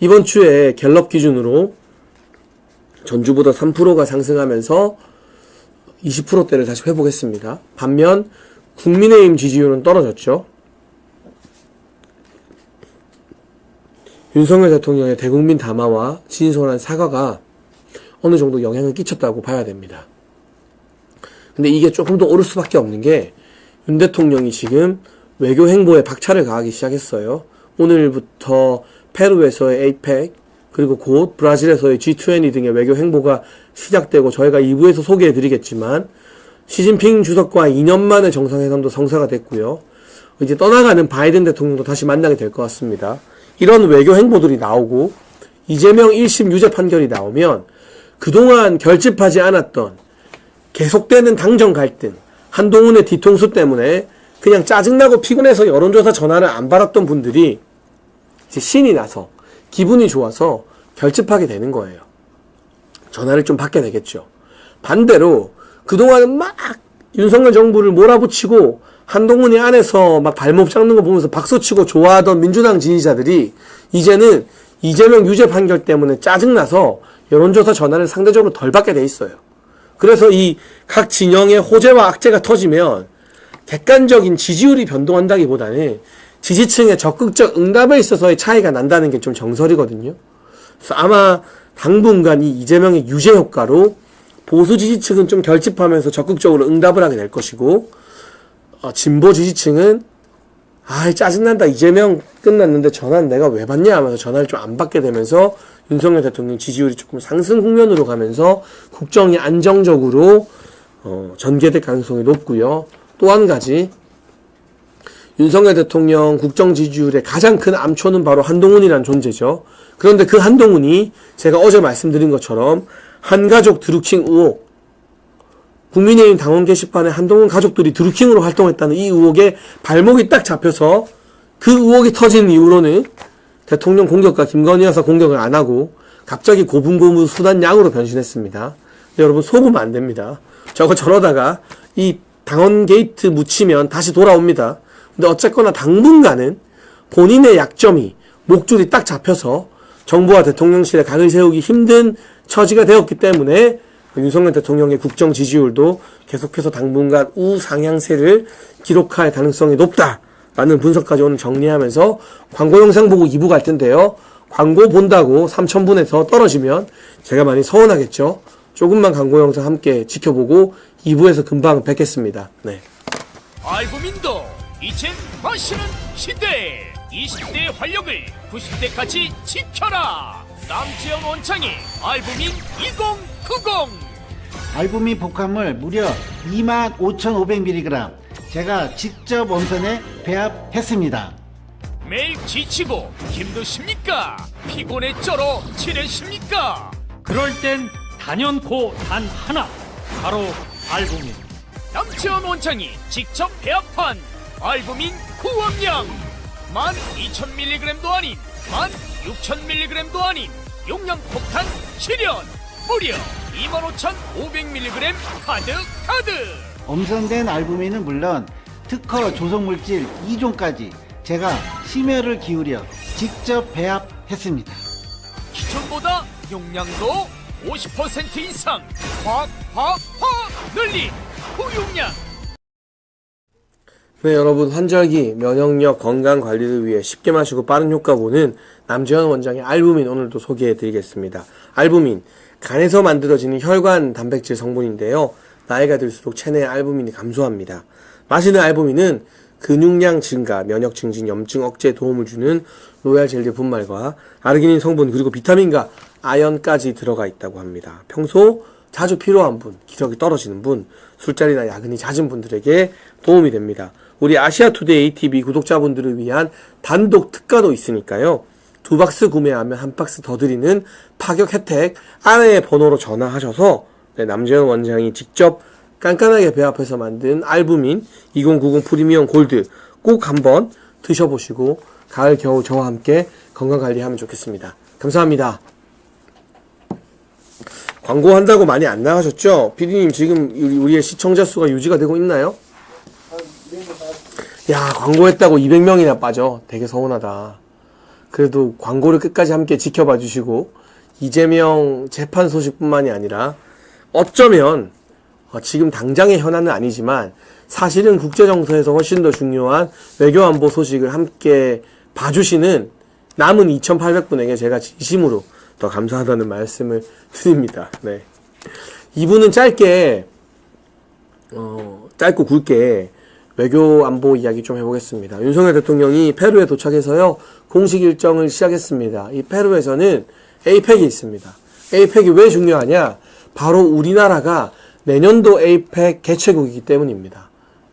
이번 주에 갤럽 기준으로 전주보다 3%가 상승하면서 20%대를 다시 회복했습니다. 반면 국민의힘 지지율은 떨어졌죠. 윤석열 대통령의 대국민 담화와 진솔한 사과가 어느 정도 영향을 끼쳤다고 봐야 됩니다. 근데 이게 조금 더 오를 수밖에 없는 게 윤 대통령이 지금 외교 행보에 박차를 가하기 시작했어요. 오늘부터 페루에서의 에이펙, 그리고 곧 브라질에서의 G20 등의 외교 행보가 시작되고 저희가 2부에서 소개해드리겠지만 시진핑 주석과 2년 만에 정상회담도 성사가 됐고요. 이제 떠나가는 바이든 대통령도 다시 만나게 될 것 같습니다. 이런 외교 행보들이 나오고 이재명 1심 유죄 판결이 나오면 그동안 결집하지 않았던 계속되는 당정 갈등, 한동훈의 뒤통수 때문에 그냥 짜증나고 피곤해서 여론조사 전화를 안 받았던 분들이 이제 신이 나서 기분이 좋아서 결집하게 되는 거예요. 전화를 좀 받게 되겠죠. 반대로 그동안은 막 윤석열 정부를 몰아붙이고 한동훈이 안에서 막 발목 잡는 거 보면서 박수치고 좋아하던 민주당 지지자들이 이제는 이재명 유죄 판결 때문에 짜증나서 여론조사 전화를 상대적으로 덜 받게 돼 있어요. 그래서 이 각 진영의 호재와 악재가 터지면 객관적인 지지율이 변동한다기보다는 지지층의 적극적 응답에 있어서의 차이가 난다는 게 좀 정설이거든요. 그래서 아마 당분간 이 이재명의 유죄 효과로 보수 지지층은 좀 결집하면서 적극적으로 응답을 하게 될 것이고, 진보 지지층은 짜증난다, 이재명 끝났는데 전화는 내가 왜 받냐 하면서 전화를 좀 안 받게 되면서 윤석열 대통령 지지율이 조금 상승 국면으로 가면서 국정이 안정적으로 전개될 가능성이 높고요. 또 한 가지, 윤석열 대통령 국정 지지율의 가장 큰 암초는 바로 한동훈이라는 존재죠. 그런데 그 한동훈이 제가 어제 말씀드린 것처럼 한가족 드루킹 의혹, 국민의힘 당원 게시판에 한동훈 가족들이 드루킹으로 활동했다는 이 의혹에 발목이 딱 잡혀서 그 의혹이 터진 이후로는 대통령 공격과 김건희 여사 공격을 안 하고 갑자기 고분고분 순한 양으로 변신했습니다. 여러분 속으면 안 됩니다. 저러다가 이 당원 게이트 묻히면 다시 돌아옵니다. 근데 어쨌거나 당분간은 본인의 약점이 목줄이 딱 잡혀서 정부와 대통령실에 각을 세우기 힘든 처지가 되었기 때문에 윤석열 대통령의 국정 지지율도 계속해서 당분간 우상향세를 기록할 가능성이 높다라는 분석까지 오늘 정리하면서 광고 영상 보고 2부 갈 텐데요. 광고 본다고 3,000분에서 떨어지면 제가 많이 서운하겠죠. 조금만 광고 영상 함께 지켜보고 2부에서 금방 뵙겠습니다. 네. 알부민도 이젠 마시는 시대. 20대의 활력을 90대까지 지켜라. 남지영 원창의 알부민 2090. 알부민 복합물 무려 25,500mg 제가 직접 원산에 배합했습니다. 매일 지치고 힘드십니까? 피곤에 쩔어 지내십니까? 그럴 땐 단연코 단 하나, 바로 알부민. 남지원 원장이 직접 배합한 알부민 후원량 12,000mg도 아닌 16,000mg도 아닌 용량 폭탄 실현 무려 25,500mg 가득. 엄선된 알부민은 물론 특허 조성물질 2종까지 제가 심혈을 기울여 직접 배합했습니다. 기존보다 용량도 50% 이상 확 늘린 후용량. 네, 여러분, 환절기, 면역력, 건강 관리를 위해 쉽게 마시고 빠른 효과 보는 남지현 원장의 알부민 오늘도 소개해 드리겠습니다. 알부민, 간에서 만들어지는 혈관 단백질 성분인데요. 나이가 들수록 체내의 알부민이 감소합니다. 마시는 알부민은 근육량 증가, 면역 증진, 염증 억제에 도움을 주는 로얄 젤리 분말과 아르기닌 성분 그리고 비타민과 아연까지 들어가 있다고 합니다. 평소 자주 필요한 분, 기력이 떨어지는 분, 술자리나 야근이 잦은 분들에게 도움이 됩니다. 우리 아시아투데이 TV 구독자분들을 위한 단독 특가도 있으니까요. 2박스 구매하면 1박스 더 드리는 파격 혜택 아래의 번호로 전화하셔서 남재현 원장이 직접 깐깐하게 배합해서 만든 알부민 2090 프리미엄 골드 꼭 한번 드셔보시고 가을 겨울 저와 함께 건강관리하면 좋겠습니다. 감사합니다. 광고한다고 많이 안 나가셨죠? 피디님 지금 우리의 시청자 수가 유지가 되고 있나요? 야, 광고했다고 200명이나 빠져. 되게 서운하다. 그래도 광고를 끝까지 함께 지켜봐 주시고 이재명 재판 소식뿐만이 아니라 어쩌면 지금 당장의 현안은 아니지만 사실은 국제정서에서 훨씬 더 중요한 외교안보 소식을 함께 봐주시는 남은 2,800분에게 제가 진심으로 더 감사하다는 말씀을 드립니다. 네. 이분은 짧고 굵게 외교 안보 이야기 좀 해보겠습니다. 윤석열 대통령이 페루에 도착해서요, 공식 일정을 시작했습니다. 이 페루에서는 에이펙이 있습니다. 에이펙이 왜 중요하냐? 바로 우리나라가 내년도 에이펙 개최국이기 때문입니다.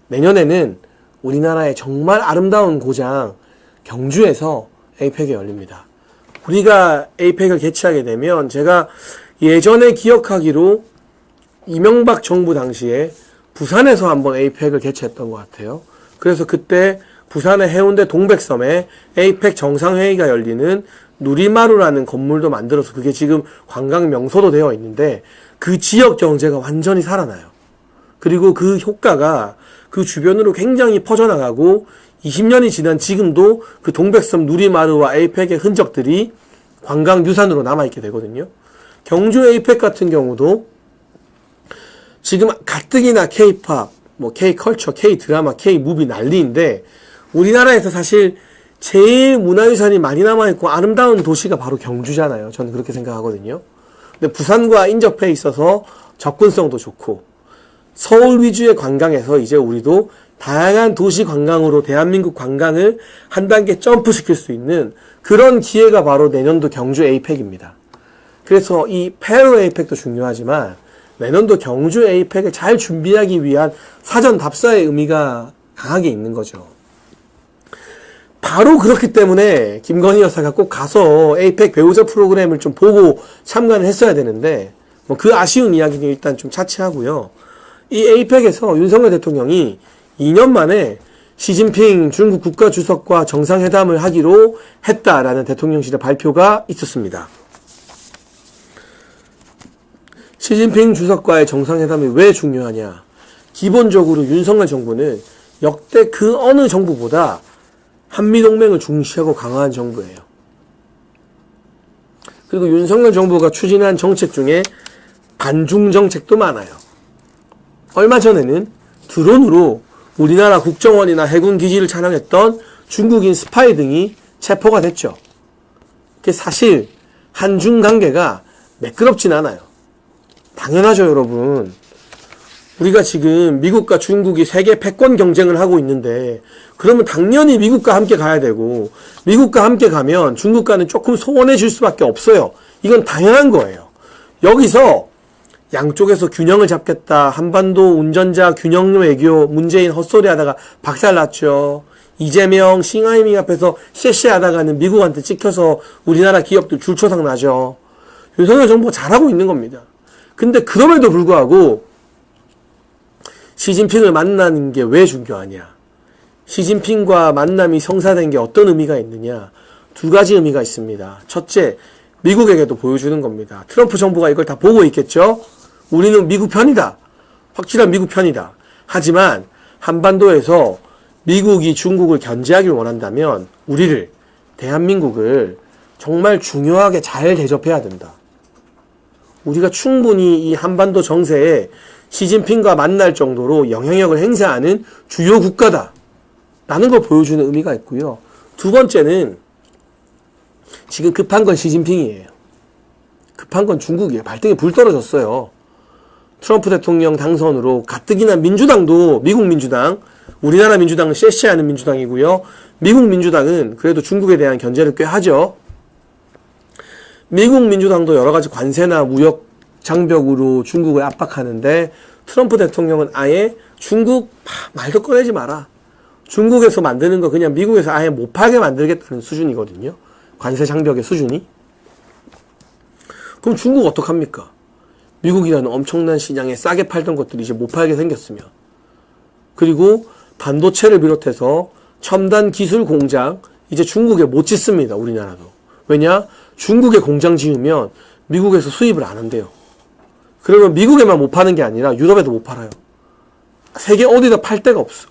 내년에는 우리나라의 정말 아름다운 고장 경주에서 에이펙이 열립니다. 우리가 에이펙을 개최하게 되면 제가 예전에 기억하기로 이명박 정부 당시에 부산에서 한번 에이펙을 개최했던 것 같아요. 그래서 그때 부산의 해운대 동백섬에 에이펙 정상회의가 열리는 누리마루라는 건물도 만들어서 그게 지금 관광 명소도 되어 있는데 그 지역 경제가 완전히 살아나요. 그리고 그 효과가 그 주변으로 굉장히 퍼져나가고 20년이 지난 지금도 그 동백섬 누리마루와 에이펙의 흔적들이 관광 유산으로 남아있게 되거든요. 경주 에이펙 같은 경우도 지금 가뜩이나 K-팝, K-컬처, K-드라마, K-무비 난리인데 우리나라에서 사실 제일 문화유산이 많이 남아있고 아름다운 도시가 바로 경주잖아요. 저는 그렇게 생각하거든요. 근데 부산과 인접해 있어서 접근성도 좋고 서울 위주의 관광에서 이제 우리도 다양한 도시 관광으로 대한민국 관광을 한 단계 점프시킬 수 있는 그런 기회가 바로 내년도 경주 에이펙입니다. 그래서 이 페루 에이펙도 중요하지만 내년도 경주 에이펙을 잘 준비하기 위한 사전 답사의 의미가 강하게 있는 거죠. 바로 그렇기 때문에 김건희 여사가 꼭 가서 에이펙 배우자 프로그램을 좀 보고 참관을 했어야 되는데 뭐 그 아쉬운 이야기는 일단 좀 차치하고요. 이 에이펙에서 윤석열 대통령이 2년 만에 시진핑 중국 국가주석과 정상회담을 하기로 했다라는 대통령실의 발표가 있었습니다. 시진핑 주석과의 정상회담이 왜 중요하냐? 기본적으로 윤석열 정부는 역대 그 어느 정부보다 한미동맹을 중시하고 강화한 정부예요. 그리고 윤석열 정부가 추진한 정책 중에 반중 정책도 많아요. 얼마 전에는 드론으로 우리나라 국정원이나 해군 기지를 촬영했던 중국인 스파이 등이 체포가 됐죠. 사실 한중 관계가 매끄럽진 않아요. 당연하죠, 여러분. 우리가 지금 미국과 중국이 세계 패권 경쟁을 하고 있는데 그러면 당연히 미국과 함께 가야 되고 미국과 함께 가면 중국과는 조금 소원해질 수밖에 없어요. 이건 당연한 거예요. 여기서 양쪽에서 균형을 잡겠다. 한반도 운전자 균형 외교 문재인 헛소리 하다가 박살났죠. 이재명 싱하이밍 앞에서 쎄쎄 하다가는 미국한테 찍혀서 우리나라 기업들 줄초상 나죠. 윤석열 정부가 잘하고 있는 겁니다. 근데 그럼에도 불구하고 시진핑을 만나는 게 왜 중요하냐? 시진핑과 만남이 성사된 게 어떤 의미가 있느냐? 두 가지 의미가 있습니다. 첫째, 미국에게도 보여주는 겁니다. 트럼프 정부가 이걸 다 보고 있겠죠? 우리는 미국 편이다. 확실한 미국 편이다. 하지만 한반도에서 미국이 중국을 견제하길 원한다면 우리를, 대한민국을 정말 중요하게 잘 대접해야 된다. 우리가 충분히 이 한반도 정세에 시진핑과 만날 정도로 영향력을 행사하는 주요 국가다 라는 걸 보여주는 의미가 있고요. 두 번째는 지금 급한 건 시진핑이에요. 급한 건 중국이에요. 발등에 불 떨어졌어요. 트럼프 대통령 당선으로 가뜩이나 민주당도 미국 민주당, 우리나라 민주당은 쎄쎄하는 민주당이고요. 미국 민주당은 그래도 중국에 대한 견제를 꽤 하죠. 미국 민주당도 여러 가지 관세나 무역 장벽으로 중국을 압박하는데 트럼프 대통령은 아예 중국 말도 꺼내지 마라. 중국에서 만드는 거 그냥 미국에서 아예 못 팔게 만들겠다는 수준이거든요. 관세 장벽의 수준이. 그럼 중국 어떡합니까? 미국이라는 엄청난 시장에 싸게 팔던 것들이 이제 못 팔게 생겼으면. 그리고 반도체를 비롯해서 첨단 기술 공장 이제 중국에 못 짓습니다. 우리나라도. 왜냐? 중국에 공장 지으면 미국에서 수입을 안 한대요. 그러면 미국에만 못 파는 게 아니라 유럽에도 못 팔아요. 세계 어디다 팔 데가 없어.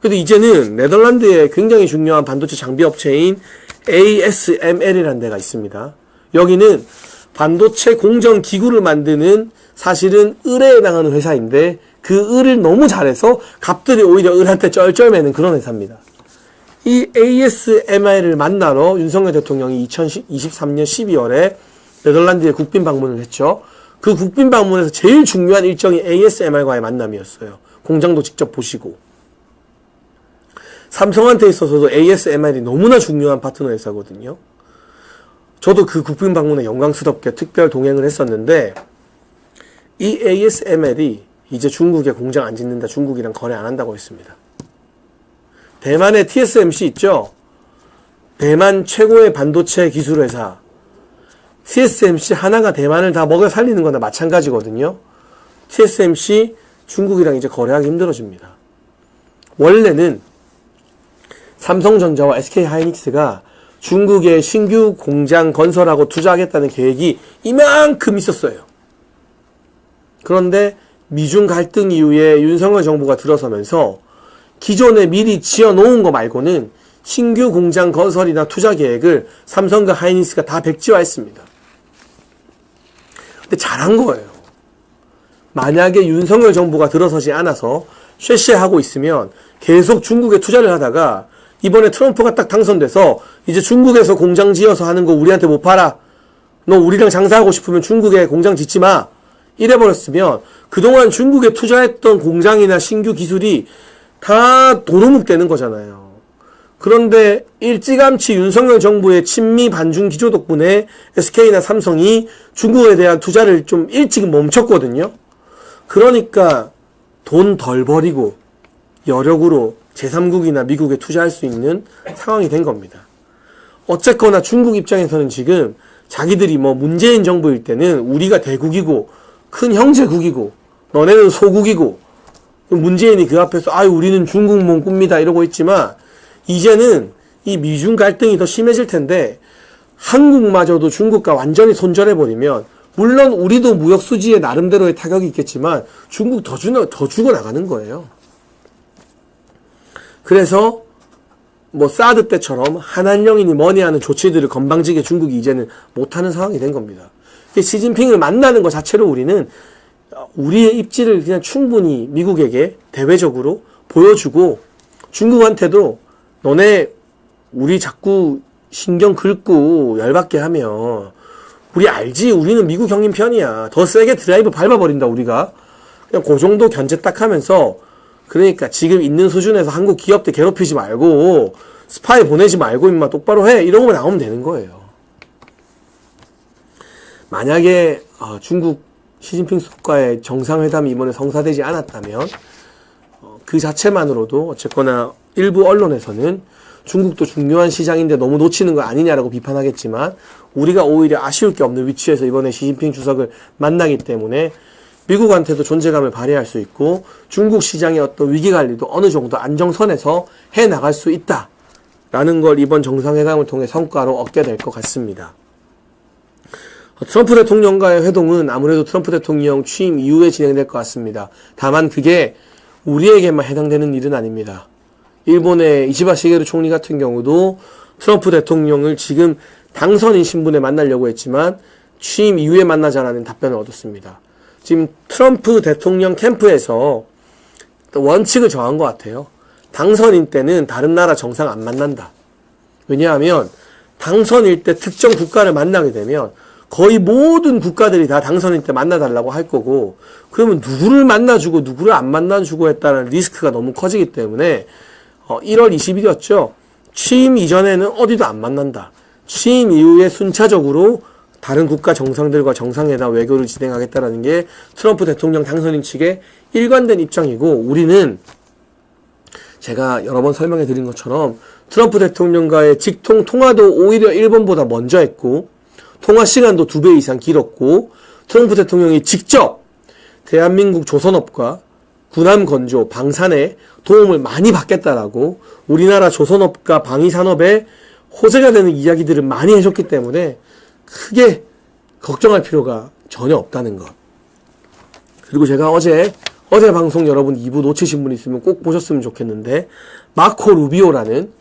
근데 이제는 네덜란드에 굉장히 중요한 반도체 장비 업체인 ASML이라는 데가 있습니다. 여기는 반도체 공정 기구를 만드는 사실은 을에 해당하는 회사인데 그 을을 너무 잘해서 갑들이 오히려 을한테 쩔쩔매는 그런 회사입니다. 이 ASML을 만나러 윤석열 대통령이 2023년 12월에 네덜란드에 국빈 방문을 했죠. 그 국빈 방문에서 제일 중요한 일정이 ASML과의 만남이었어요. 공장도 직접 보시고. 삼성한테 있어서도 ASML이 너무나 중요한 파트너 회사거든요. 저도 그 국빈 방문에 영광스럽게 특별 동행을 했었는데 이 ASML이 이제 중국에 공장 안 짓는다, 중국이랑 거래 안 한다고 했습니다. 대만의 TSMC 있죠? 대만 최고의 반도체 기술 회사. TSMC 하나가 대만을 다 먹여 살리는 거나 마찬가지거든요. TSMC 중국이랑 이제 거래하기 힘들어집니다. 원래는 삼성전자와 SK하이닉스가 중국에 신규 공장 건설하고 투자하겠다는 계획이 이만큼 있었어요. 그런데 미중 갈등 이후에 윤석열 정부가 들어서면서 기존에 미리 지어놓은 거 말고는 신규 공장 건설이나 투자 계획을 삼성과 하이닉스가 다 백지화했습니다. 근데 잘한 거예요. 만약에 윤석열 정부가 들어서지 않아서 쉐쉐하고 있으면 계속 중국에 투자를 하다가 이번에 트럼프가 딱 당선돼서 이제 중국에서 공장 지어서 하는 거 우리한테 못 팔아. 너 우리랑 장사하고 싶으면 중국에 공장 짓지 마. 이래버렸으면 그동안 중국에 투자했던 공장이나 신규 기술이 다 도루묵 되는 거잖아요. 그런데 일찌감치 윤석열 정부의 친미 반중 기조 덕분에 SK나 삼성이 중국에 대한 투자를 좀 일찍 멈췄거든요. 그러니까 돈 덜 버리고 여력으로 제3국이나 미국에 투자할 수 있는 상황이 된 겁니다. 어쨌거나 중국 입장에서는 지금 자기들이 뭐 문재인 정부일 때는 우리가 대국이고 큰 형제국이고 너네는 소국이고 문재인이 그 앞에서 아유 우리는 중국 몸 꿉니다 이러고 있지만 이제는 이 미중 갈등이 더 심해질 텐데 한국마저도 중국과 완전히 손절해버리면 물론 우리도 무역 수지에 나름대로의 타격이 있겠지만 중국 더 죽어나가는 거예요. 그래서 뭐 사드 때처럼 한한령이니 뭐니 하는 조치들을 건방지게 중국이 이제는 못하는 상황이 된 겁니다. 시진핑을 만나는 것 자체로 우리는 우리의 입지를 그냥 충분히 미국에게 대외적으로 보여주고 중국한테도 너네 우리 자꾸 신경 긁고 열받게 하면 우리 알지? 우리는 미국 형님 편이야. 더 세게 드라이브 밟아버린다 우리가. 그냥 그 정도 견제 딱 하면서 그러니까 지금 있는 수준에서 한국 기업들 괴롭히지 말고 스파이 보내지 말고 임마 똑바로 해. 이런 거만 나오면 되는 거예요. 만약에 중국 시진핑 수석과의 정상회담이 이번에 성사되지 않았다면 그 자체만으로도 어쨌거나 일부 언론에서는 중국도 중요한 시장인데 너무 놓치는 거 아니냐라고 비판하겠지만 우리가 오히려 아쉬울 게 없는 위치에서 이번에 시진핑 주석을 만나기 때문에 미국한테도 존재감을 발휘할 수 있고 중국 시장의 어떤 위기관리도 어느 정도 안정선에서 해나갈 수 있다라는 걸 이번 정상회담을 통해 성과로 얻게 될 것 같습니다. 트럼프 대통령과의 회동은 아무래도 트럼프 대통령 취임 이후에 진행될 것 같습니다. 다만 그게 우리에게만 해당되는 일은 아닙니다. 일본의 이시바 시게루 총리 같은 경우도 트럼프 대통령을 지금 당선인 신분에 만나려고 했지만 취임 이후에 만나자라는 답변을 얻었습니다. 지금 트럼프 대통령 캠프에서 원칙을 정한 것 같아요. 당선인 때는 다른 나라 정상 안 만난다. 왜냐하면 당선일 때 특정 국가를 만나게 되면 거의 모든 국가들이 다 당선인 때 만나달라고 할 거고 그러면 누구를 만나주고 누구를 안 만나주고 했다는 리스크가 너무 커지기 때문에 1월 20일이었죠. 취임 이전에는 어디도 안 만난다. 취임 이후에 순차적으로 다른 국가 정상들과 정상회담 외교를 진행하겠다라는 게 트럼프 대통령 당선인 측의 일관된 입장이고 우리는 제가 여러 번 설명해 드린 것처럼 트럼프 대통령과의 직통 통화도 오히려 일본보다 먼저 했고 통화 시간도 2배 이상 길었고 트럼프 대통령이 직접 대한민국 조선업과 군함 건조, 방산에 도움을 많이 받겠다라고 우리나라 조선업과 방위산업에 호재가 되는 이야기들을 많이 해줬기 때문에 크게 걱정할 필요가 전혀 없다는 것. 그리고 제가 어제 방송 여러분 2부 놓치신 분 있으면 꼭 보셨으면 좋겠는데 마코 루비오라는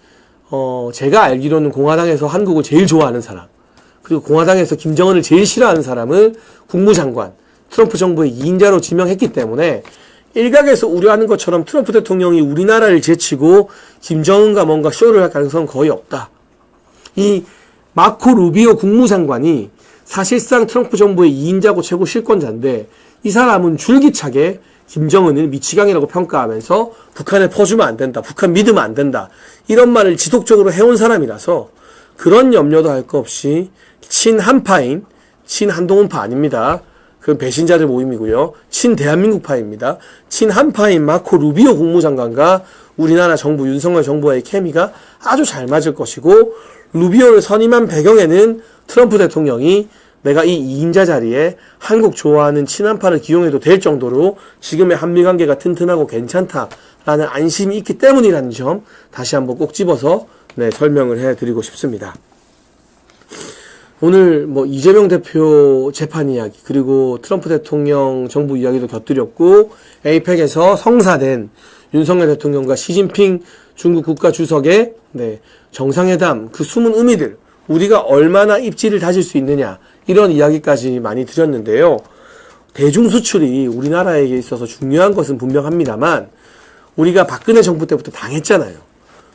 제가 알기로는 공화당에서 한국을 제일 좋아하는 사람 그리고 공화당에서 김정은을 제일 싫어하는 사람을 국무장관 트럼프 정부의 2인자로 지명했기 때문에 일각에서 우려하는 것처럼 트럼프 대통령이 우리나라를 제치고 김정은과 뭔가 쇼를 할 가능성은 거의 없다. 이 마코 루비오 국무장관이 사실상 트럼프 정부의 2인자고 최고 실권자인데 이 사람은 줄기차게 김정은을 미치광이라고 평가하면서 북한을 퍼주면 안 된다. 북한 믿으면 안 된다. 이런 말을 지속적으로 해온 사람이라서 그런 염려도 할 거 없이 친한파인 친한동훈파 아닙니다. 그건 배신자들 모임이고요. 친대한민국파입니다. 친한파인 마코 루비오 국무장관과 우리나라 정부 윤석열 정부와의 케미가 아주 잘 맞을 것이고 루비오를 선임한 배경에는 트럼프 대통령이 내가 이 2인자 자리에 한국 좋아하는 친한파를 기용해도 될 정도로 지금의 한미관계가 튼튼하고 괜찮다라는 안심이 있기 때문이라는 점 다시 한번 꼭 집어서 설명을 해드리고 싶습니다. 오늘 이재명 대표 재판 이야기 그리고 트럼프 대통령 정부 이야기도 곁들였고 에이펙에서 성사된 윤석열 대통령과 시진핑 중국 국가주석의 정상회담 그 숨은 의미들 우리가 얼마나 입지를 다질 수 있느냐 이런 이야기까지 많이 드렸는데요. 대중 수출이 우리나라에게 있어서 중요한 것은 분명합니다만 우리가 박근혜 정부 때부터 당했잖아요.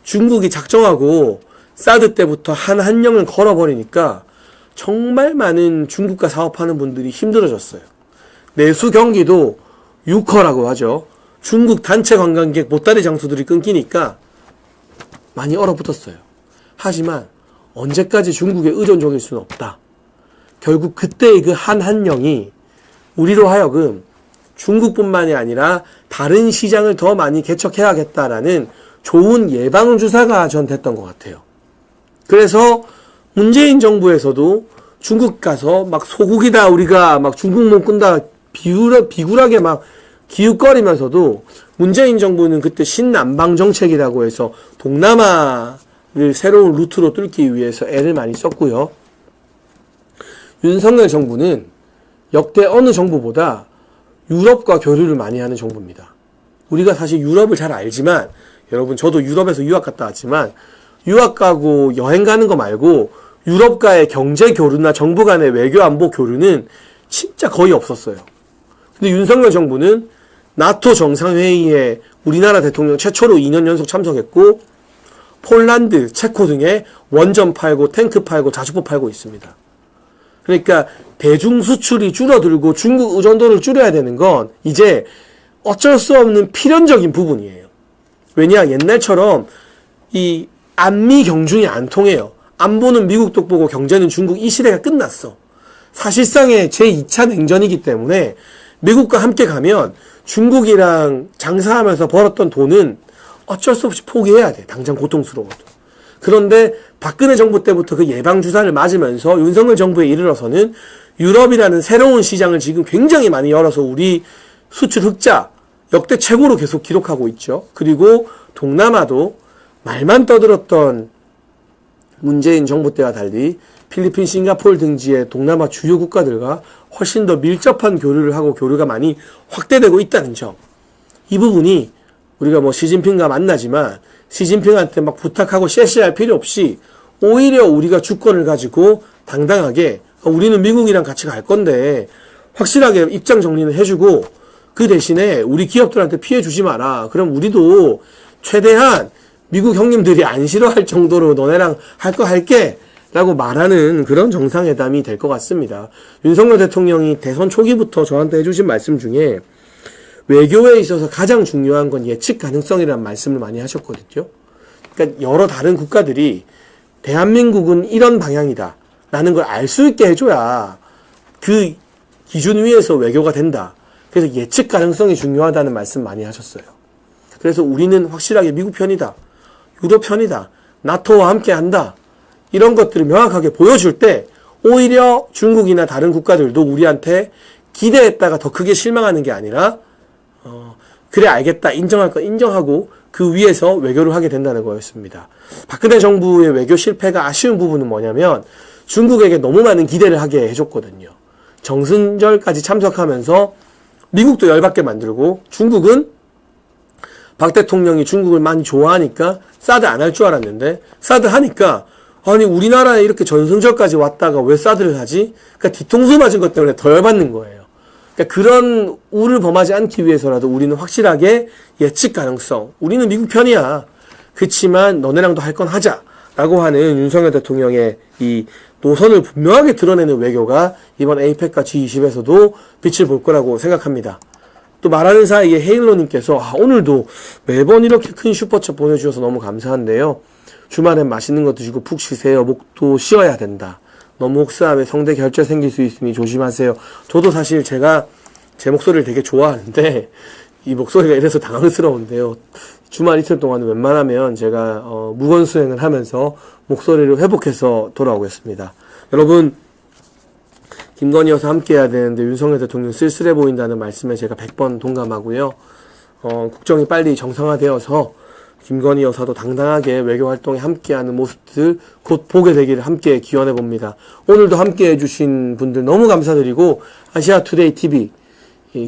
중국이 작정하고 사드 때부터 한령을 걸어버리니까 정말 많은 중국과 사업하는 분들이 힘들어졌어요. 내수 경기도 유커라고 하죠. 중국 단체 관광객 보따리 장수들이 끊기니까 많이 얼어붙었어요. 하지만 언제까지 중국에 의존적일 수는 없다. 결국 그때의 그 한령이 우리로 하여금 중국뿐만이 아니라 다른 시장을 더 많이 개척해야겠다라는 좋은 예방주사가 전 됐던 것 같아요. 그래서 문재인 정부에서도 중국 가서 막 소국이다 우리가 막 중국 몸 꾼다 비굴하게 막 기웃거리면서도 문재인 정부는 그때 신남방 정책이라고 해서 동남아를 새로운 루트로 뚫기 위해서 애를 많이 썼고요. 윤석열 정부는 역대 어느 정부보다 유럽과 교류를 많이 하는 정부입니다. 우리가 사실 유럽을 잘 알지만 여러분 저도 유럽에서 유학 갔다 왔지만 유학 가고 여행 가는 거 말고 유럽과의 경제 교류나 정부 간의 외교 안보 교류는 진짜 거의 없었어요. 근데 윤석열 정부는 나토 정상회의에 우리나라 대통령 최초로 2년 연속 참석했고 폴란드, 체코 등에 원전 팔고 탱크 팔고 자주포 팔고 있습니다. 그러니까 대중 수출이 줄어들고 중국 의존도를 줄여야 되는 건 이제 어쩔 수 없는 필연적인 부분이에요. 왜냐 옛날처럼 이 안미 경중이 안 통해요. 안보는 미국 독보고 경제는 중국 이 시대가 끝났어. 사실상의 제2차 냉전이기 때문에 미국과 함께 가면 중국이랑 장사하면서 벌었던 돈은 어쩔 수 없이 포기해야 돼. 당장 고통스러워도. 그런데 박근혜 정부 때부터 그 예방주사를 맞으면서 윤석열 정부에 이르러서는 유럽이라는 새로운 시장을 지금 굉장히 많이 열어서 우리 수출 흑자 역대 최고로 계속 기록하고 있죠. 그리고 동남아도 말만 떠들었던 문재인 정부 때와 달리 필리핀, 싱가포르 등지의 동남아 주요 국가들과 훨씬 더 밀접한 교류를 하고 교류가 많이 확대되고 있다는 점. 이 부분이 우리가 뭐 시진핑과 만나지만 시진핑한테 막 부탁하고 쎄쎄할 필요 없이 오히려 우리가 주권을 가지고 당당하게 우리는 미국이랑 같이 갈 건데 확실하게 입장 정리는 해주고 그 대신에 우리 기업들한테 피해 주지 마라. 그럼 우리도 최대한 미국 형님들이 안 싫어할 정도로 너네랑 할 거 할게 라고 말하는 그런 정상회담이 될 것 같습니다. 윤석열 대통령이 대선 초기부터 저한테 해주신 말씀 중에 외교에 있어서 가장 중요한 건 예측 가능성이라는 말씀을 많이 하셨거든요. 그러니까 여러 다른 국가들이 대한민국은 이런 방향이다 라는 걸 알 수 있게 해줘야 그 기준 위에서 외교가 된다. 그래서 예측 가능성이 중요하다는 말씀 많이 하셨어요. 그래서 우리는 확실하게 미국 편이다, 유럽 편이다, 나토와 함께 한다 이런 것들을 명확하게 보여줄 때 오히려 중국이나 다른 국가들도 우리한테 기대했다가 더 크게 실망하는 게 아니라 그래 알겠다 인정할 거 인정하고 그 위에서 외교를 하게 된다는 거였습니다. 박근혜 정부의 외교 실패가 아쉬운 부분은 뭐냐면 중국에게 너무 많은 기대를 하게 해줬거든요. 정승절까지 참석하면서 미국도 열받게 만들고 중국은 박 대통령이 중국을 많이 좋아하니까 사드 안 할 줄 알았는데 사드 하니까 아니 우리나라에 이렇게 전승절까지 왔다가 왜 사드를 하지? 그러니까 뒤통수 맞은 것 때문에 더 열받는 거예요. 그러니까 그런 우를 범하지 않기 위해서라도 우리는 확실하게 예측 가능성 우리는 미국 편이야. 그치만 너네랑도 할 건 하자 라고 하는 윤석열 대통령의 이 노선을 분명하게 드러내는 외교가 이번 APEC과 G20에서도 빛을 볼 거라고 생각합니다. 또 말하는 사이에 헤일로님께서 오늘도 매번 이렇게 큰 슈퍼챗 보내주셔서 너무 감사한데요. 주말엔 맛있는 거 드시고 푹 쉬세요. 목도 쉬어야 된다. 너무 혹사하면 성대 결절 생길 수 있으니 조심하세요. 저도 사실 제가 제 목소리를 되게 좋아하는데 이 목소리가 이래서 당황스러운데요. 주말 이틀 동안 웬만하면 제가 무건수행을 하면서 목소리를 회복해서 돌아오겠습니다. 여러분 김건희 여사 함께 해야 되는데 윤석열 대통령 쓸쓸해 보인다는 말씀에 제가 100번 동감하고요. 국정이 빨리 정상화되어서 김건희 여사도 당당하게 외교활동에 함께하는 모습들 곧 보게 되기를 함께 기원해 봅니다. 오늘도 함께 해주신 분들 너무 감사드리고 아시아투데이 TV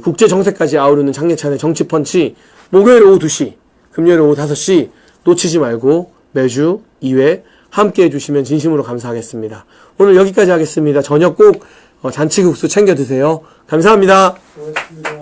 국제정세까지 아우르는 장례찬의 정치펀치 목요일 오후 2시 금요일 오후 5시 놓치지 말고 매주 2회 함께 해주시면 진심으로 감사하겠습니다. 오늘 여기까지 하겠습니다. 저녁 꼭 잔치국수 챙겨 드세요. 감사합니다. 고맙습니다.